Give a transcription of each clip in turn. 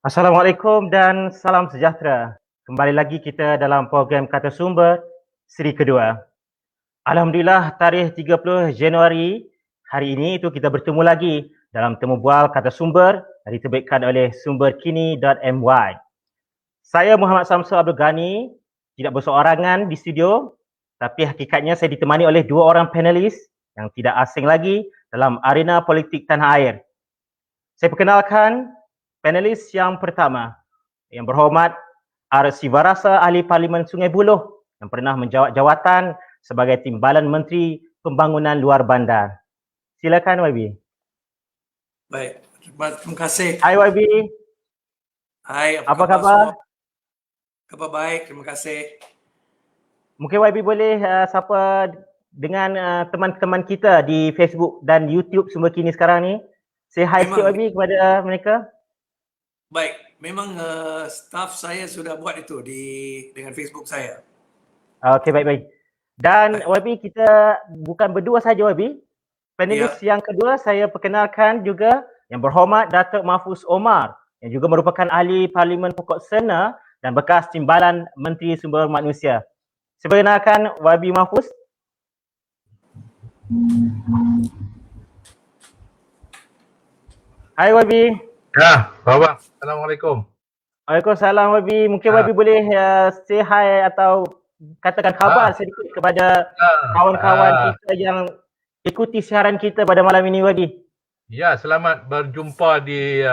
Assalamualaikum dan salam sejahtera. Kembali lagi kita dalam program Kata Sumber seri kedua. Alhamdulillah, tarikh 30 Januari hari ini itu kita bertemu lagi dalam temu bual Kata Sumber yang diterbitkan oleh sumberkini.my. Saya Muhammad Samsul Abdul Ghani, tidak berseorangan di studio, tapi hakikatnya saya ditemani oleh dua orang panelis yang tidak asing lagi dalam arena politik tanah air. Saya perkenalkan panelis yang pertama, yang berhormat Sivarasa Ahli Parlimen Sungai Buloh yang pernah menjawat jawatan sebagai Timbalan Menteri Pembangunan Luar Bandar. Silakan YB. Baik, terima kasih. Hai YB. Hai, Apa khabar? Khabar baik, terima kasih. Mungkin YB boleh sapa dengan teman-teman kita di Facebook dan YouTube Sumber Kini sekarang ni. Say hi sikit YB kepada mereka. Baik, memang staff saya sudah buat itu dengan Facebook saya. Okey, baik-baik. Dan YB, kita bukan berdua saja YB. Panelis yang kedua saya perkenalkan juga yang berhormat Datuk Mahfuz Omar yang juga merupakan ahli Parlimen Pokok Sena dan bekas Timbalan Menteri Sumber Manusia. Saya perkenalkan YB Mahfuz. Hai YB. Ya, Bang. Assalamualaikum. Waalaikumsalam YB. Mungkin YB boleh say hi atau katakan khabar sedikit kepada kawan-kawan kita yang ikuti siaran kita pada malam ini YB. Ya, selamat berjumpa di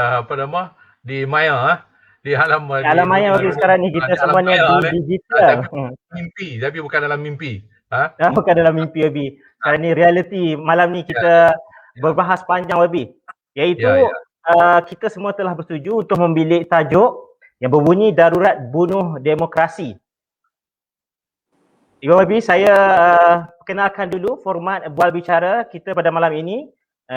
di Maya, di alam Maya YB. Sekarang ni kita semuanya di digital. Mimpi, tapi bukan dalam mimpi. Bukan dalam mimpi YB. Sekarang ni reality. Malam ni kita berbahas panjang YB. Iaitu kita semua telah bersetuju untuk membilik tajuk yang berbunyi Darurat Bunuh Demokrasi. YB, saya perkenalkan dulu format bual bicara kita pada malam ini.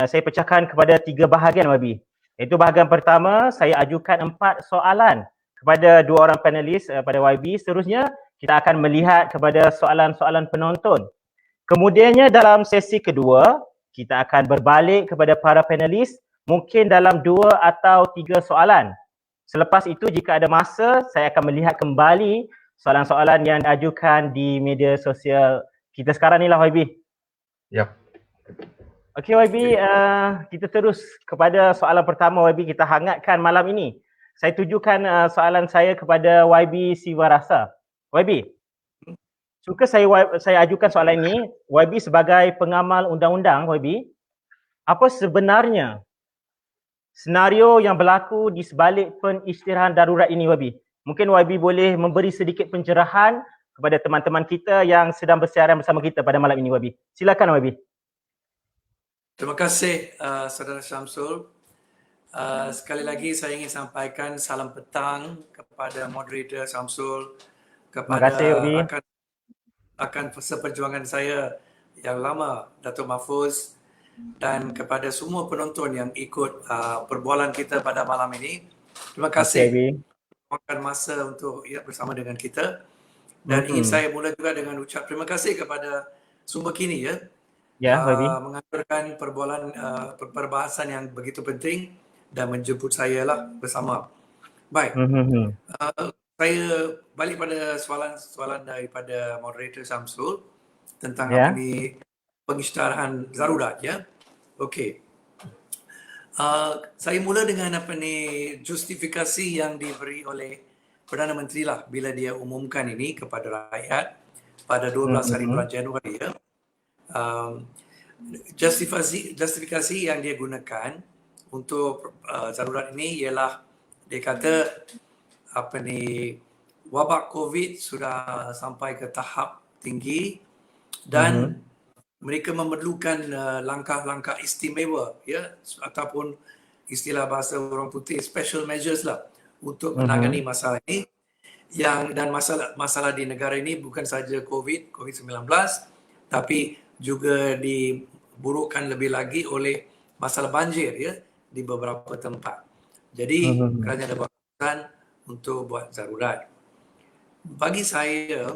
Saya pecahkan kepada 3 bahagian YB. Iaitu bahagian pertama, saya ajukan 4 soalan kepada 2 orang panelis pada YB. Seterusnya, kita akan melihat kepada soalan-soalan penonton. Kemudiannya dalam sesi kedua, kita akan berbalik kepada para panelis mungkin dalam 2 atau 3 soalan. Selepas itu jika ada masa, saya akan melihat kembali soalan-soalan yang diajukan di media sosial kita sekarang ni lah YB. Yap. Okey YB, kita terus kepada soalan pertama YB, kita hangatkan malam ini. Saya tujukan soalan saya kepada YB Sivarasa. YB, suka saya ajukan soalan ini, YB sebagai pengamal undang-undang YB, apa sebenarnya senario yang berlaku di sebalik pengisytiharan darurat ini YB? Mungkin YB boleh memberi sedikit pencerahan kepada teman-teman kita yang sedang bersiaran bersama kita pada malam ini YB. Silakan YB. Terima kasih Saudara Syamsul. Sekali lagi saya ingin sampaikan salam petang kepada moderator Syamsul, kepada rakan seperjuangan saya yang lama Datuk Mahfuz, dan kepada semua penonton yang ikut perbualan kita pada malam ini. Terima kasih makan masa untuk bersama dengan kita. Dan ingin saya mula juga dengan ucap terima kasih kepada Sumber Kini mengaturkan perbahasan yang begitu penting dan menjemput saya lah bersama. Baik. Saya balik pada soalan daripada moderator Syamsul tentang apa ni pengisytiharan darurat Okey. Saya mula dengan apa ni justifikasi yang diberi oleh Perdana Menteri lah bila dia umumkan ini kepada rakyat pada 12 hari bulan Januari justifikasi yang dia gunakan untuk darurat ini ialah dia kata apa ni wabak COVID sudah sampai ke tahap tinggi dan mereka memerlukan langkah-langkah istimewa ataupun istilah bahasa orang putih special measures lah untuk menangani masalah ini dan masalah di negara ini bukan saja COVID-19 tapi juga diburukkan lebih lagi oleh masalah banjir di beberapa tempat. Jadi kerana ada keputusan untuk buat darurat. Bagi saya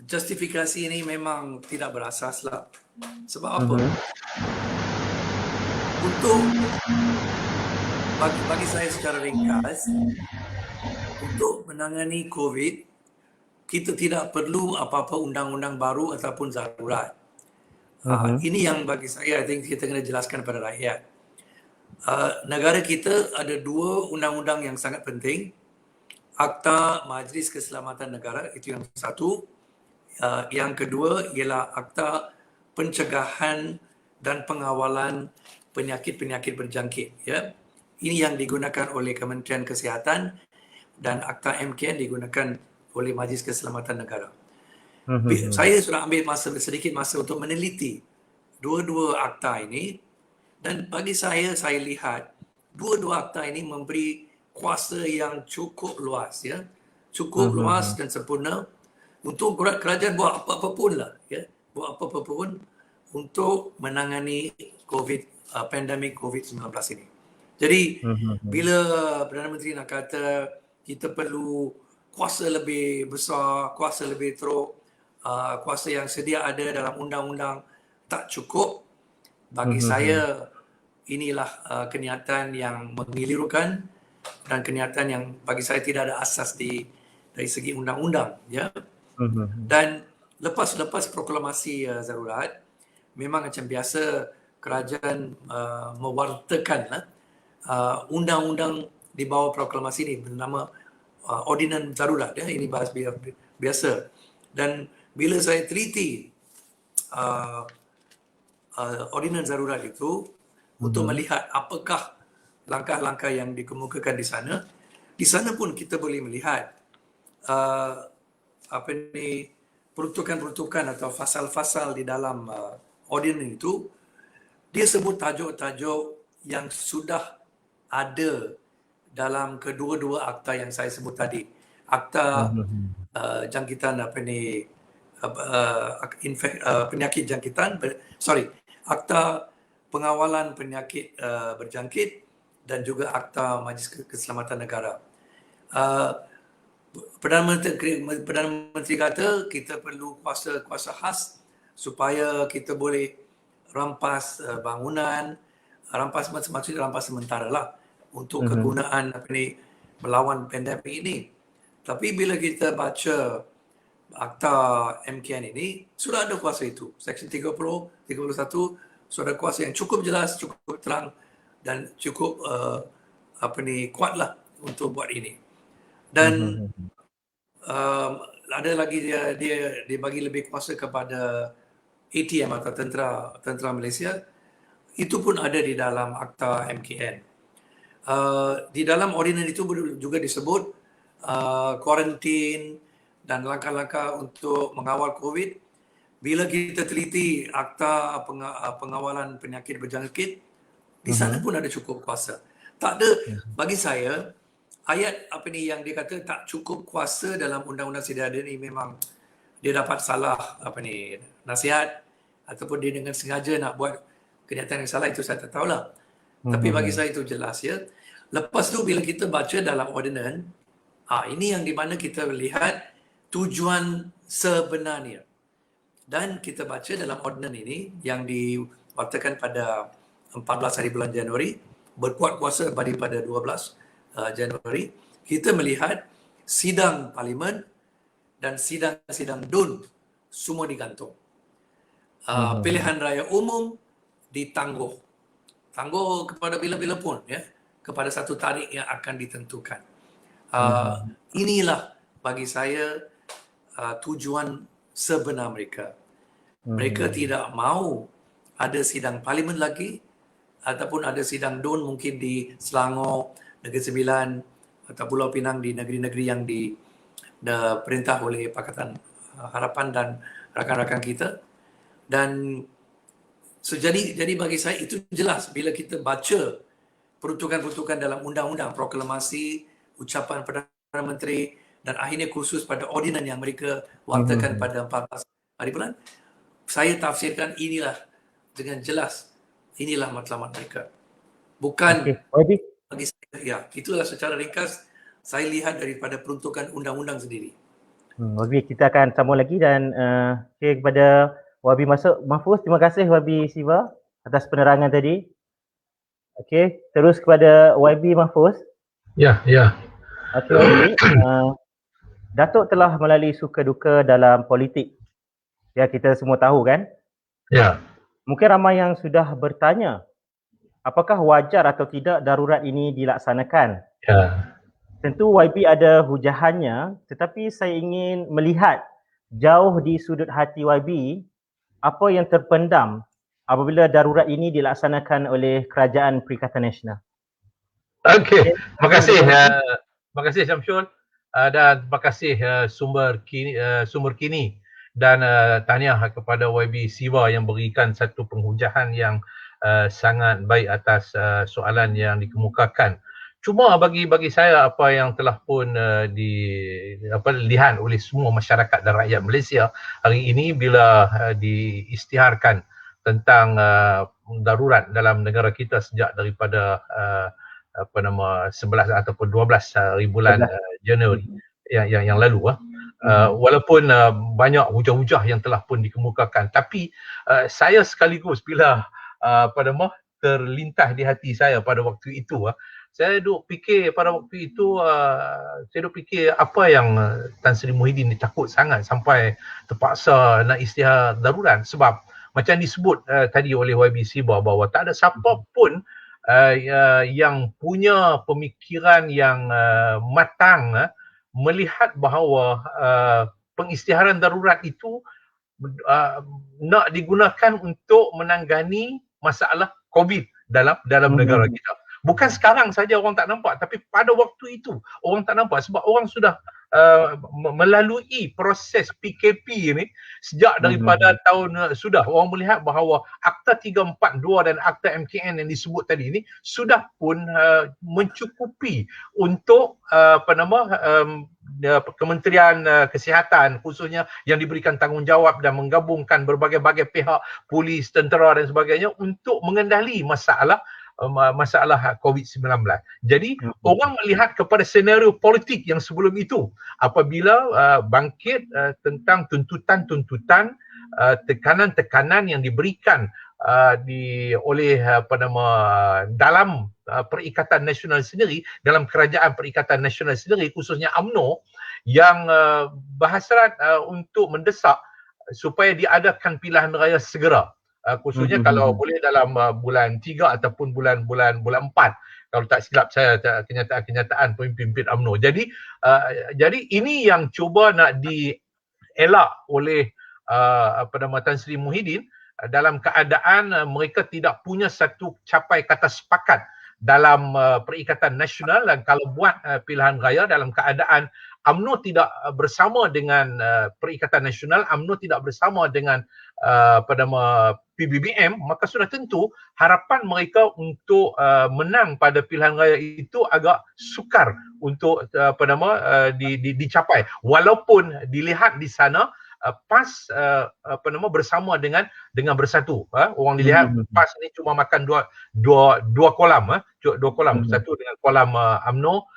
justifikasi ini memang tidak berasas lah. Sebab apa? Untuk bagi saya secara ringkas, untuk menangani COVID, kita tidak perlu apa-apa undang-undang baru ataupun darurat. Ini yang bagi saya, I think kita kena jelaskan kepada rakyat. Negara kita ada 2 undang-undang yang sangat penting. Akta Majlis Keselamatan Negara, itu yang satu. Yang kedua ialah Akta Pencegahan dan Pengawalan Penyakit-penyakit berjangkit. Ini yang digunakan oleh Kementerian Kesihatan dan Akta MKN digunakan oleh Majlis Keselamatan Negara. Saya sudah ambil sedikit masa untuk meneliti dua-dua akta ini dan bagi saya lihat dua-dua akta ini memberi kuasa yang cukup luas cukup luas dan sempurna untuk kerajaan buat apa-apa pun lah, ya, buat apa-apa pun untuk menangani pandemik COVID-19 ini. Jadi bila Perdana Menteri nak kata kita perlu kuasa lebih besar, kuasa lebih teruk, kuasa yang sedia ada dalam undang-undang tak cukup, bagi saya inilah kenyataan yang mengelirukan dan kenyataan yang bagi saya tidak ada asas dari segi undang-undang, ya. Dan lepas proklamasi darurat, memang macam biasa kerajaan mewartakan undang-undang di bawah proklamasi ini bernama Ordinan Darurat, ya. Ini bahasa biasa. Dan bila saya teliti Ordinan Darurat itu untuk melihat apakah langkah-langkah yang dikemukakan di sana pun kita boleh melihat peruntukan-peruntukan atau fasal-fasal di dalam ordinan itu, dia sebut tajuk-tajuk yang sudah ada dalam kedua-dua akta yang saya sebut tadi. Akta jangkitan penyakit jangkitan, akta pengawalan penyakit berjangkit dan juga akta Majlis Keselamatan Negara. Perdana Menteri kata kita perlu kuasa khas supaya kita boleh rampas bangunan, maksudnya rampas sementara lah untuk kegunaan melawan pandemik ini. Tapi bila kita baca akta MKN ini, sudah ada kuasa itu. Seksyen 30, 31 sudah ada kuasa yang cukup jelas, cukup terang dan cukup kuatlah untuk buat ini. Dan ada lagi dia bagi lebih kuasa kepada ATM atau tentera Malaysia. Itu pun ada di dalam akta MKN. Di dalam ordinan itu juga disebut kuarantin dan langkah-langkah untuk mengawal COVID. Bila kita teliti akta pengawalan penyakit berjangkit, di sana pun ada cukup kuasa. Tak ada, bagi saya, ayat yang dia kata tak cukup kuasa dalam undang-undang sedia ada ni memang dia dapat salah nasihat ataupun dia dengan sengaja nak buat kenyataan yang salah, itu saya tak tahulah. Tapi bagi saya itu jelas, ya. Lepas tu bila kita baca dalam ordinan, ini yang di mana kita lihat tujuan sebenarnya. Dan kita baca dalam ordinan ini yang diwartakan pada 14 hari bulan Januari, berkuat kuasa pada 12 Januari, kita melihat sidang parlimen dan sidang-sidang DUN semua digantung. Pilihan raya umum ditangguh. Tangguh kepada bila-bila pun, ya, kepada satu tarikh yang akan ditentukan. Inilah bagi saya tujuan sebenar mereka. Mereka tidak mahu ada sidang parlimen lagi ataupun ada sidang DUN mungkin di Selangor, Negeri Sembilan atau Pulau Pinang, di negeri-negeri yang diperintah oleh Pakatan Harapan dan rakan-rakan kita. Dan jadi bagi saya itu jelas bila kita baca peruntukan-peruntukan dalam undang-undang, proklamasi, ucapan Perdana Menteri dan akhirnya khusus pada ordinan yang mereka wartakan pada 14 hari bulan. Saya tafsirkan inilah dengan jelas, inilah matlamat mereka. Bukan bagi saya, ya, itulah secara ringkas saya lihat daripada peruntukan undang-undang sendiri. Wabi, kita akan sambung lagi dan kepada Wabi Mahfuz, terima kasih Wabi Siva atas penerangan tadi. Okey, terus kepada Wabi Mahfuz. Ya. Okey Wabi, Datuk telah melalui suka duka dalam politik. Ya, kita semua tahu kan? Ya. Mungkin ramai yang sudah bertanya, apakah wajar atau tidak darurat ini dilaksanakan? Ya. Tentu YB ada hujahannya, tetapi saya ingin melihat jauh di sudut hati YB apa yang terpendam apabila darurat ini dilaksanakan oleh Kerajaan Perikatan Nasional. Okey, terima kasih Syamsul, dan terima kasih sumber kini dan tahniah kepada YB Siva yang berikan satu penghujahan yang sangat baik atas soalan yang dikemukakan. Cuma bagi saya apa yang telah pun dilihat oleh semua masyarakat dan rakyat Malaysia hari ini bila diisytiharkan tentang darurat dalam negara kita sejak daripada 11 ataupun 12 hari bulan Januari yang lalu walaupun banyak hujah-hujah yang telah pun dikemukakan, tapi saya sekaligus bila terlintas di hati saya pada waktu itu, saya duk fikir pada waktu itu, saya duk fikir apa yang Tan Sri Muhyiddin takut sangat sampai terpaksa nak isytihar darurat. Sebab macam disebut tadi oleh YB Siva bahawa tak ada siapa pun yang punya pemikiran yang matang melihat bahawa pengisytiharan darurat itu nak digunakan untuk menangani masalah COVID dalam negara kita. Bukan sekarang saja orang tak nampak, tapi pada waktu itu orang tak nampak sebab orang sudah melalui proses PKP ni sejak daripada tahun sudah orang melihat bahawa Akta 342 dan Akta MKN yang disebut tadi ni sudah pun mencukupi untuk Kementerian Kesihatan khususnya yang diberikan tanggungjawab dan menggabungkan berbagai-bagai pihak, polis, tentera dan sebagainya untuk mengendali masalah COVID-19. Jadi orang melihat kepada senario politik yang sebelum itu apabila bangkit tentang tuntutan-tuntutan, tekanan-tekanan yang diberikan oleh dalam Perikatan Nasional sendiri, dalam Kerajaan Perikatan Nasional sendiri khususnya UMNO yang berhasrat untuk mendesak supaya diadakan pilihan raya segera. Khususnya kalau boleh dalam bulan 3 ataupun bulan 4 kalau tak silap saya kenyataan pemimpin UMNO. Jadi ini yang cuba nak dielak oleh Tan Sri Muhyiddin dalam keadaan mereka tidak punya satu capai kata sepakat dalam Perikatan Nasional, dan kalau buat pilihan raya dalam keadaan UMNO tidak bersama dengan Perikatan Nasional, UMNO tidak bersama dengan PBBM, maka sudah tentu harapan mereka untuk menang pada pilihan raya itu agak sukar untuk dicapai, walaupun dilihat di sana PAS bersama dengan Bersatu. Orang dilihat PAS ni cuma makan dua kolam, satu dengan kolam UMNO,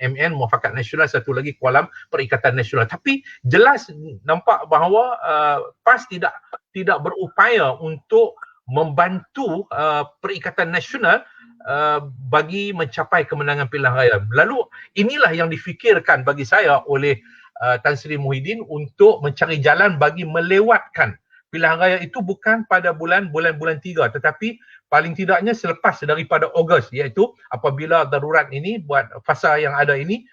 MN Muafakat Nasional, satu lagi kolam Perikatan Nasional. Tapi jelas nampak bahawa PAS tidak berupaya untuk membantu Perikatan Nasional bagi mencapai kemenangan pilihan raya. Lalu inilah yang difikirkan bagi saya oleh Tan Sri Muhyiddin untuk mencari jalan bagi melewatkan pilihan raya itu bukan pada bulan 3, tetapi paling tidaknya selepas daripada Ogos, iaitu apabila darurat ini buat fasa yang ada ini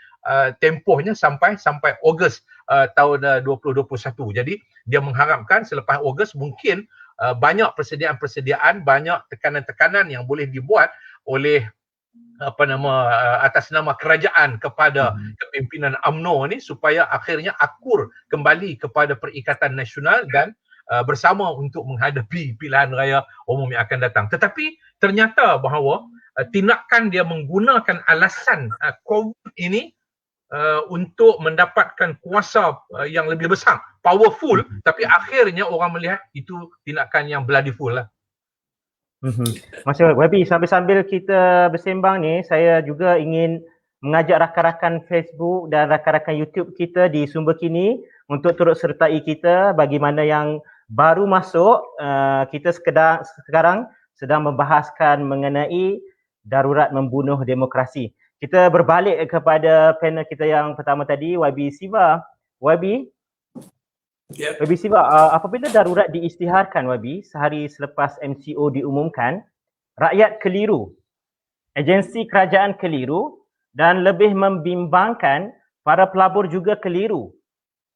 tempohnya sampai Ogos tahun 2021. Jadi dia mengharapkan selepas Ogos mungkin banyak persediaan, banyak tekanan-tekanan yang boleh dibuat oleh atas nama kerajaan kepada kepimpinan UMNO ni supaya akhirnya akur kembali kepada Perikatan Nasional dan bersama untuk menghadapi pilihan raya umum yang akan datang. Tetapi ternyata bahawa tindakan dia menggunakan alasan COVID ini untuk mendapatkan kuasa yang lebih besar, powerful, tapi akhirnya orang melihat itu tindakan yang bloody fool lah. Masya Allah, YB, sambil kita bersembang ni, saya juga ingin mengajak rakan-rakan Facebook dan rakan-rakan YouTube kita di Sumber Kini untuk turut sertai kita. Bagi mana yang baru masuk, kita sekarang sedang membahaskan mengenai darurat membunuh demokrasi. Kita berbalik kepada panel kita yang pertama tadi, YB Siva. YB Siva, apabila darurat diisytiharkan, YB, sehari selepas MCO diumumkan, rakyat keliru, agensi kerajaan keliru dan lebih membimbangkan para pelabur juga keliru.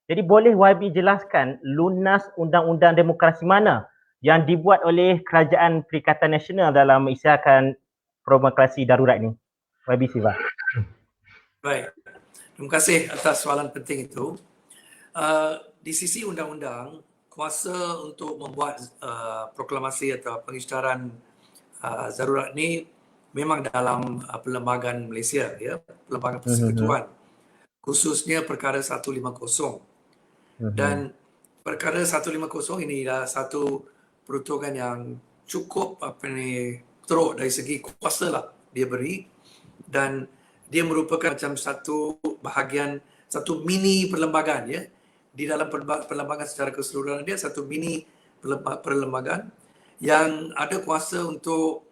Jadi boleh YB jelaskan lunas undang-undang demokrasi mana yang dibuat oleh Kerajaan Perikatan Nasional dalam mengisytiharkan proklamasi darurat ini? YB Siva. Baik, terima kasih atas soalan penting itu. Di sisi undang-undang, kuasa untuk membuat proklamasi atau pengisytiharan darurat ini memang dalam perlembagaan Malaysia, ya, perlembagaan persekutuan, khususnya perkara 150. Dan perkara 150 ini adalah satu peruntukan yang cukup teruk dari segi kuasa lah dia beri, dan dia merupakan macam satu bahagian, satu mini perlembagaan, ya. Di dalam perlembagaan secara keseluruhan dia satu mini perlembagaan yang ada kuasa untuk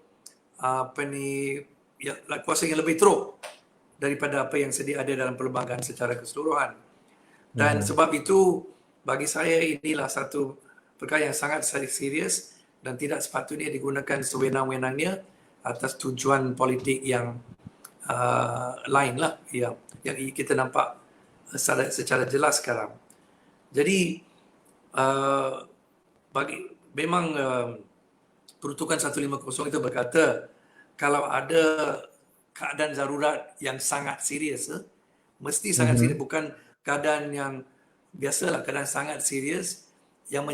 kuasa yang lebih teruk daripada apa yang sedia ada dalam perlembagaan secara keseluruhan. Dan sebab itu bagi saya inilah satu perkara yang sangat serius dan tidak sepatutnya digunakan sewenang-wenangnya atas tujuan politik yang lain lah, yang kita nampak secara jelas sekarang. Jadi memang peruntukan 150 itu berkata kalau ada keadaan darurat yang sangat serius, mesti sangat serius, bukan keadaan yang biasalah, keadaan sangat serius yang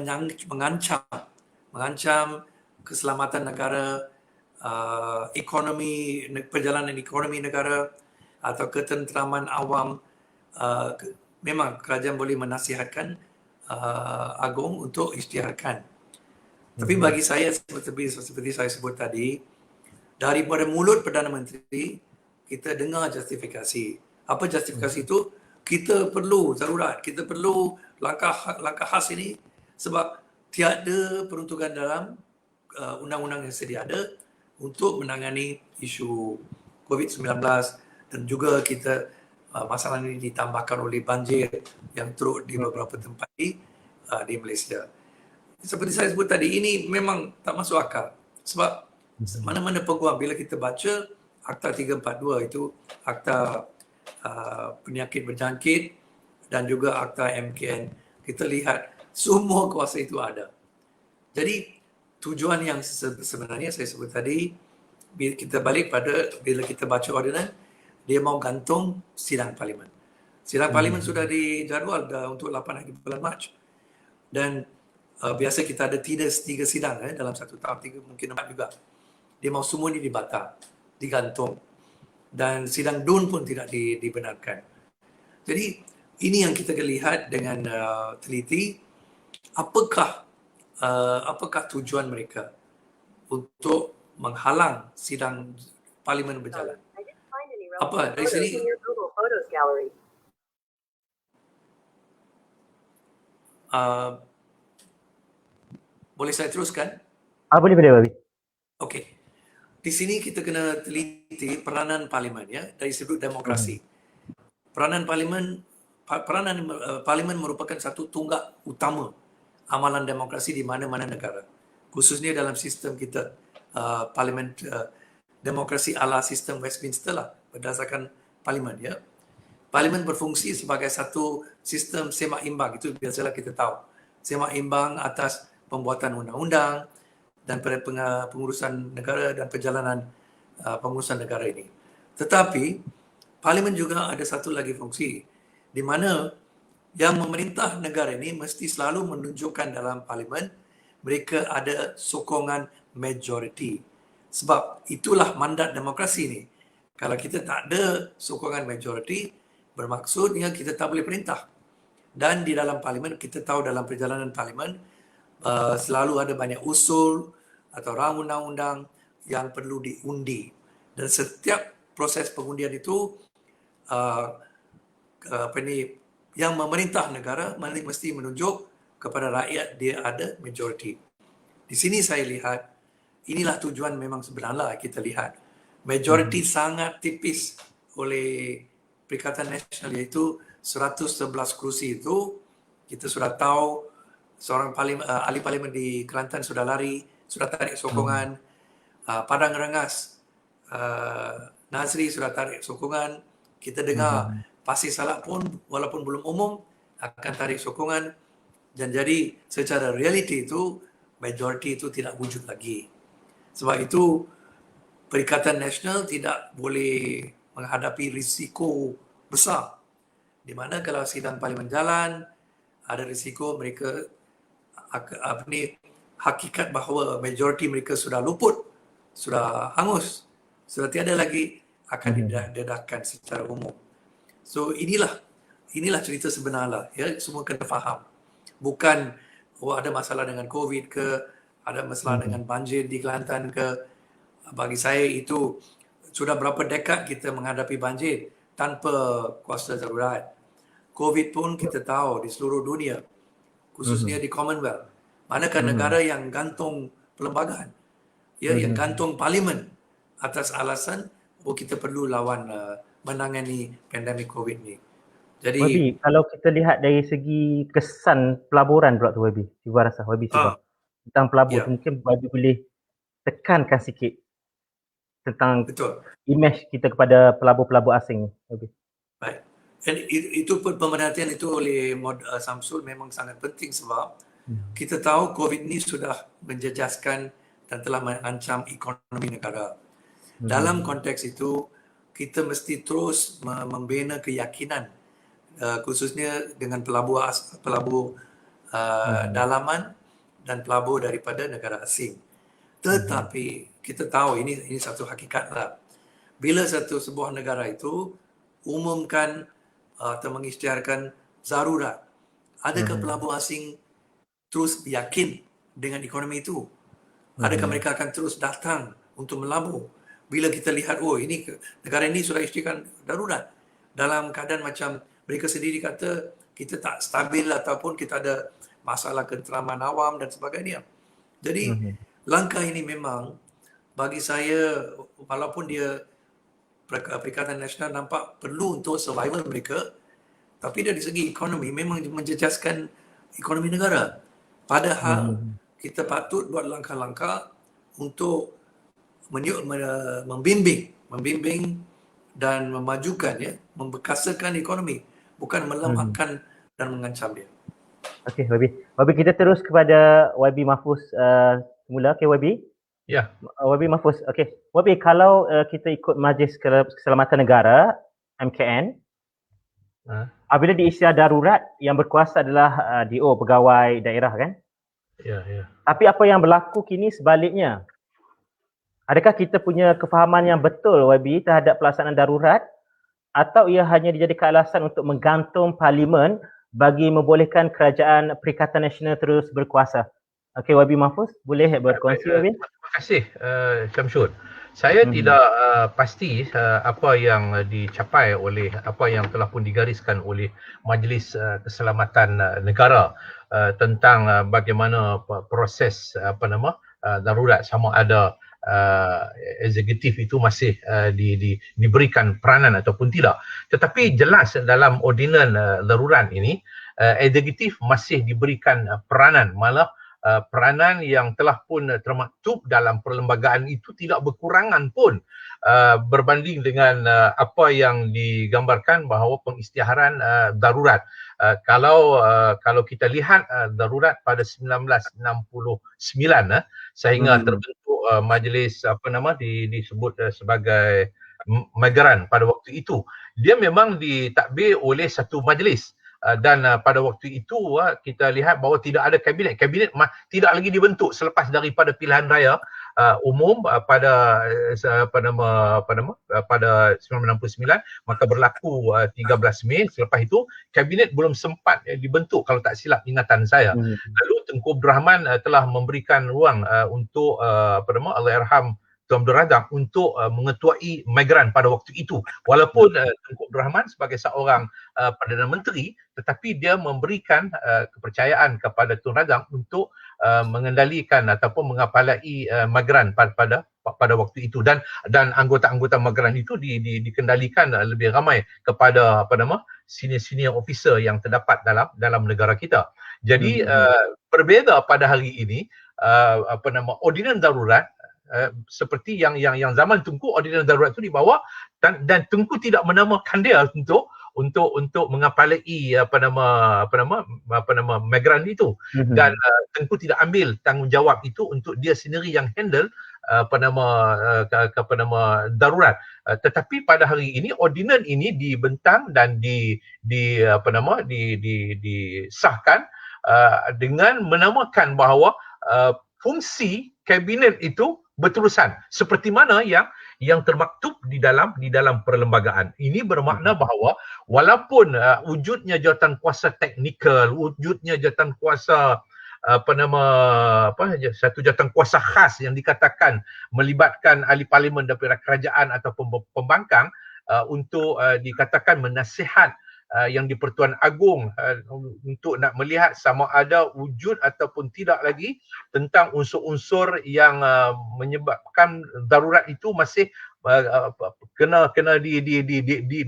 mengancam keselamatan negara, ekonomi, perjalanan ekonomi negara atau ketenteraman awam. Memang kerajaan boleh menasihatkan agung untuk isytiharkan. Tapi bagi saya, seperti saya sebut tadi, daripada mulut Perdana Menteri kita dengar justifikasi. Apa justifikasi itu? Kita perlu darurat, kita perlu langkah khas ini sebab tiada peruntukan dalam undang-undang yang sedia ada untuk menangani isu COVID-19, dan juga kita masalah ini ditambahkan oleh banjir yang teruk di beberapa tempat di Malaysia. Seperti saya sebut tadi, ini memang tak masuk akal sebab mana-mana peguam bila kita baca Akta 342 itu akta penyakit berjangkit dan juga akta MKN, kita lihat semua kuasa itu ada. Jadi tujuan yang sebenarnya saya sebut tadi, bila kita balik pada bila kita baca ordinan, dia mau gantung sidang parlimen. Sidang parlimen sudah dijadual untuk 8 hari bulan Mac. Dan biasa kita ada 3 sidang dalam satu tahun, 3 mungkin 4 juga. Dia mau semua ini dibatal, digantung. Dan sidang DUN pun tidak dibenarkan. Jadi ini yang kita lihat dengan teliti, apakah tujuan mereka untuk menghalang sidang parlimen berjalan. Apa dari sini? Boleh saya teruskan? Boleh, Babi. Okey. Di sini kita kena teliti peranan parlimen, ya, dari sudut demokrasi. Peranan parlimen merupakan satu tunggak utama amalan demokrasi di mana-mana negara. Khususnya dalam sistem kita, parlimen demokrasi ala sistem Westminster lah, berdasarkan parlimen, ya. Parlimen berfungsi sebagai satu sistem semak imbang, itu biasalah kita tahu. Semak imbang atas pembuatan undang-undang dan pengurusan negara dan perjalanan pengurusan negara ini. Tetapi parlimen juga ada satu lagi fungsi di mana yang memerintah negara ini mesti selalu menunjukkan dalam parlimen mereka ada sokongan majoriti. Sebab itulah mandat demokrasi ini. Kalau kita tak ada sokongan majoriti, bermaksudnya kita tak boleh perintah. Dan di dalam parlimen, kita tahu dalam perjalanan parlimen selalu ada banyak usul atau rang undang-undang yang perlu diundi. Dan setiap proses pengundian itu yang memerintah negara mesti menunjuk kepada rakyat dia ada majoriti. Di sini saya lihat inilah tujuan memang sebenarnya kita lihat. Majoriti sangat tipis oleh Perikatan Nasional, iaitu 111 kerusi itu. Kita sudah tahu seorang ahli parlimen di Kelantan sudah lari, sudah tarik sokongan. Padang Rengas, Nazri sudah tarik sokongan. Kita dengar Pasir Salak pun walaupun belum umum akan tarik sokongan. Dan jadi secara realiti itu majoriti itu tidak wujud lagi. Sebab itu Perikatan Nasional tidak boleh menghadapi risiko besar. Di mana kalau sidang parlimen jalan, ada risiko mereka hakikat bahawa majoriti mereka sudah luput, sudah hangus Sudah tiada lagi akan didedahkan secara umum. So inilah cerita sebenarnya, ya, semua kena faham. Bukan ada masalah dengan COVID ke, ada masalah dengan banjir di Kelantan ke. Bagi saya itu sudah berapa dekad kita menghadapi banjir tanpa kuasa darurat. COVID pun kita tahu di seluruh dunia, khususnya di Commonwealth. Manakah negara yang gantung perlembagaan, ya, yang gantung parlimen atas alasan kita perlu lawan menangani pandemik COVID ni. Jadi Wabi, kalau kita lihat dari segi kesan pelaburan pula tu Wabi, Siva rasa Wabi Siva. Tentang pelabur Ya. tu mungkin Wabi boleh tekankan sikit tentang betul. imej kita kepada pelabur-pelabur asing ni, Wabi. Baik. Dan itu pun pemerhatian itu oleh Samsul memang sangat penting sebab kita tahu COVID ni sudah menjejaskan dan telah mengancam ekonomi negara. Dalam konteks itu, kita mesti terus membina keyakinan, khususnya dengan pelabur dalaman dan pelabur daripada negara asing. Tetapi kita tahu ini satu hakikatlah. Bila sebuah negara itu umumkan atau mengisytiharkan darurat, adakah pelabur asing terus yakin dengan ekonomi itu? Adakah mereka akan terus datang untuk melabur? Bila kita lihat, ini negara ini sudah isytiharkan darurat, dalam keadaan macam mereka sendiri kata kita tak stabil ataupun kita ada masalah keteraman awam dan sebagainya. Jadi langkah ini memang bagi saya, walaupun dia Perikatan Nasional nampak perlu untuk survival mereka, tapi dari segi ekonomi memang menjejaskan ekonomi negara. Padahal kita patut buat langkah-langkah untuk membimbing dan memajukan, ya, membekasakan ekonomi, bukan melemahkan dan mengancam dia. Okey, Wabi. Wabi, kita terus kepada Wabi Mahfuz semula. Okey, Wabi. Ya. Wabi Mahfuz. Okey. Wabi, kalau kita ikut Majlis Keselamatan Negara, MKN, apabila diisytiharkan darurat, yang berkuasa adalah DO, pegawai daerah, kan? Ya. Tapi apa yang berlaku kini sebaliknya? Adakah kita punya kefahaman yang betul, Wabi, terhadap pelaksanaan darurat, atau ia hanya dijadikan alasan untuk menggantung parlimen bagi membolehkan kerajaan Perikatan Nasional terus berkuasa? Okey, Wabi Mahfuz, boleh berkongsi, Wabi? Terima kasih, Syamsul. Saya tidak pasti apa yang dicapai oleh, apa yang telah pun digariskan oleh Majlis Keselamatan Negara tentang bagaimana proses darurat, sama ada eksekutif itu masih diberikan peranan ataupun tidak. Tetapi jelas dalam ordinan darurat ini, eksekutif masih diberikan peranan, malah peranan yang telah pun termaktub dalam perlembagaan itu tidak berkurangan pun berbanding dengan apa yang digambarkan bahawa pengisytiharan darurat. Kalau kita lihat darurat pada 1969 sehingga terbentuk majlis disebut sebagai Migran pada waktu itu, dia memang ditadbir oleh satu majlis. Dan pada waktu itu kita lihat bahawa tidak ada kabinet tidak lagi dibentuk selepas daripada pilihan raya umum pada 1969, maka berlaku 13 Mei. Selepas itu kabinet belum sempat dibentuk kalau tak silap ingatan saya. Lalu Tengku Abdul Rahman telah memberikan ruang untuk Allahyarham Tuan Abdul Razak untuk mengetuai Migran pada waktu itu. Walaupun Tengku Abdul Rahman sebagai seorang Perdana Menteri, tetapi dia memberikan kepercayaan kepada Tun Razak untuk mengendalikan ataupun mengapalai Migran pada waktu itu, dan anggota-anggota Migran itu dikendalikan lebih ramai kepada senior officer yang terdapat dalam negara kita. Jadi berbeza pada hari ini, ordinan darurat seperti yang zaman Tunku, ordinan darurat itu dibawa dan Tunku tidak menamakan dia untuk mengapalai Migran itu, dan Tunku tidak ambil tanggungjawab itu untuk dia sendiri yang handle darurat. Tetapi pada hari ini ordinan ini dibentang dan disahkan dengan menamakan bahawa fungsi kabinet itu berterusan, seperti mana yang termaktub di dalam perlembagaan. Ini bermakna bahawa walaupun wujudnya jawatankuasa teknikal, wujudnya jawatankuasa satu jawatankuasa khas yang dikatakan melibatkan ahli parlimen daripada kerajaan ataupun pembangkang untuk dikatakan menasihat yang di-Pertuan Agong untuk nak melihat sama ada wujud ataupun tidak lagi tentang unsur-unsur yang menyebabkan darurat itu masih kena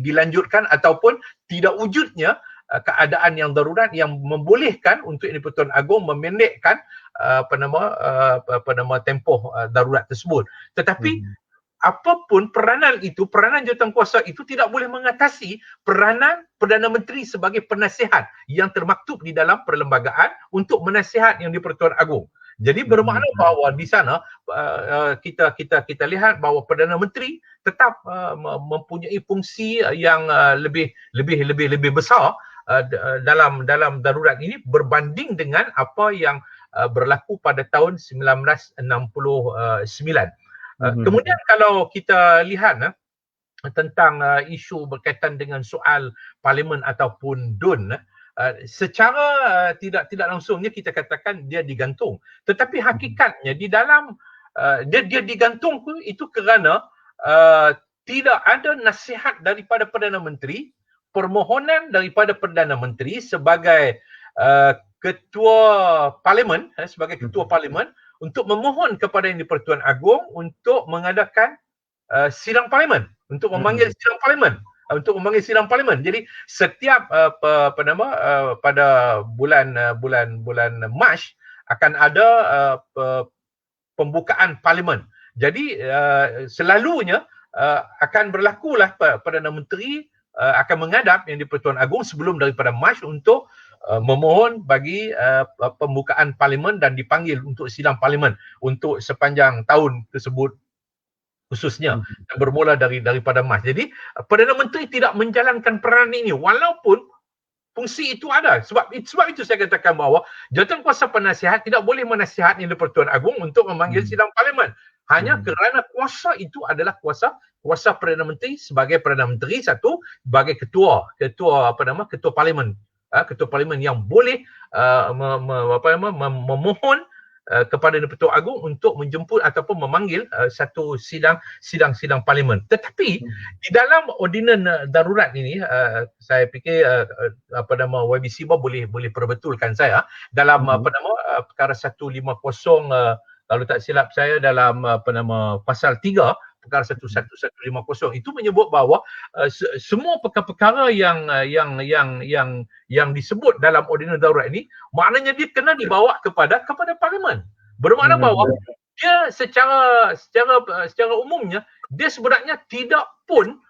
dilanjutkan ataupun tidak wujudnya keadaan yang darurat yang membolehkan untuk di-Pertuan Agong memendekkan tempoh darurat tersebut. Tetapi apapun peranan itu, peranan jawatankuasa itu tidak boleh mengatasi peranan Perdana Menteri sebagai penasihat yang termaktub di dalam perlembagaan untuk menasihat yang di-Pertuan Agong. Jadi bermakna bahawa di sana kita lihat bahawa Perdana Menteri tetap mempunyai fungsi yang lebih besar dalam darurat ini berbanding dengan apa yang berlaku pada tahun 1969. Kemudian kalau kita lihat tentang isu berkaitan dengan soal parlimen ataupun DUN, secara tidak langsungnya kita katakan dia digantung. Tetapi hakikatnya di dalam dia digantung itu kerana tidak ada nasihat daripada Perdana Menteri, permohonan daripada Perdana Menteri sebagai ketua parlimen, sebagai ketua parlimen untuk memohon kepada yang di-Pertuan Agong untuk mengadakan sidang parlimen, untuk memanggil sidang parlimen, Jadi setiap pada bulan Mac akan ada pembukaan parlimen. Jadi selalunya akan berlakulah Perdana Menteri akan menghadap yang di-Pertuan Agong sebelum daripada Mac untuk memohon bagi pembukaan parlimen dan dipanggil untuk sidang parlimen untuk sepanjang tahun tersebut khususnya bermula daripada Mac. Jadi Perdana Menteri tidak menjalankan peranan ini walaupun fungsi itu ada. Sebab itu saya katakan bahawa jawatankuasa penasihat tidak boleh menasihat yang di-Pertuan Agong untuk memanggil sidang parlimen. Hanya kerana kuasa itu adalah kuasa Perdana Menteri sebagai Perdana Menteri, satu sebagai ketua parlimen. Ketua parlimen yang boleh memohon kepada di-Pertuan Agong untuk menjemput ataupun memanggil satu sidang parlimen. Tetapi di dalam ordinan darurat ini saya fikir YB Siva boleh perbetulkan saya dalam perkara 150 kalau tak silap saya dalam pasal 3 perkara 11150 itu menyebut bahawa semua perkara-perkara yang disebut dalam ordinan darurat ini maknanya dia kena dibawa kepada parlimen. Bermakna bahawa dia secara umumnya dia sebenarnya tidak pun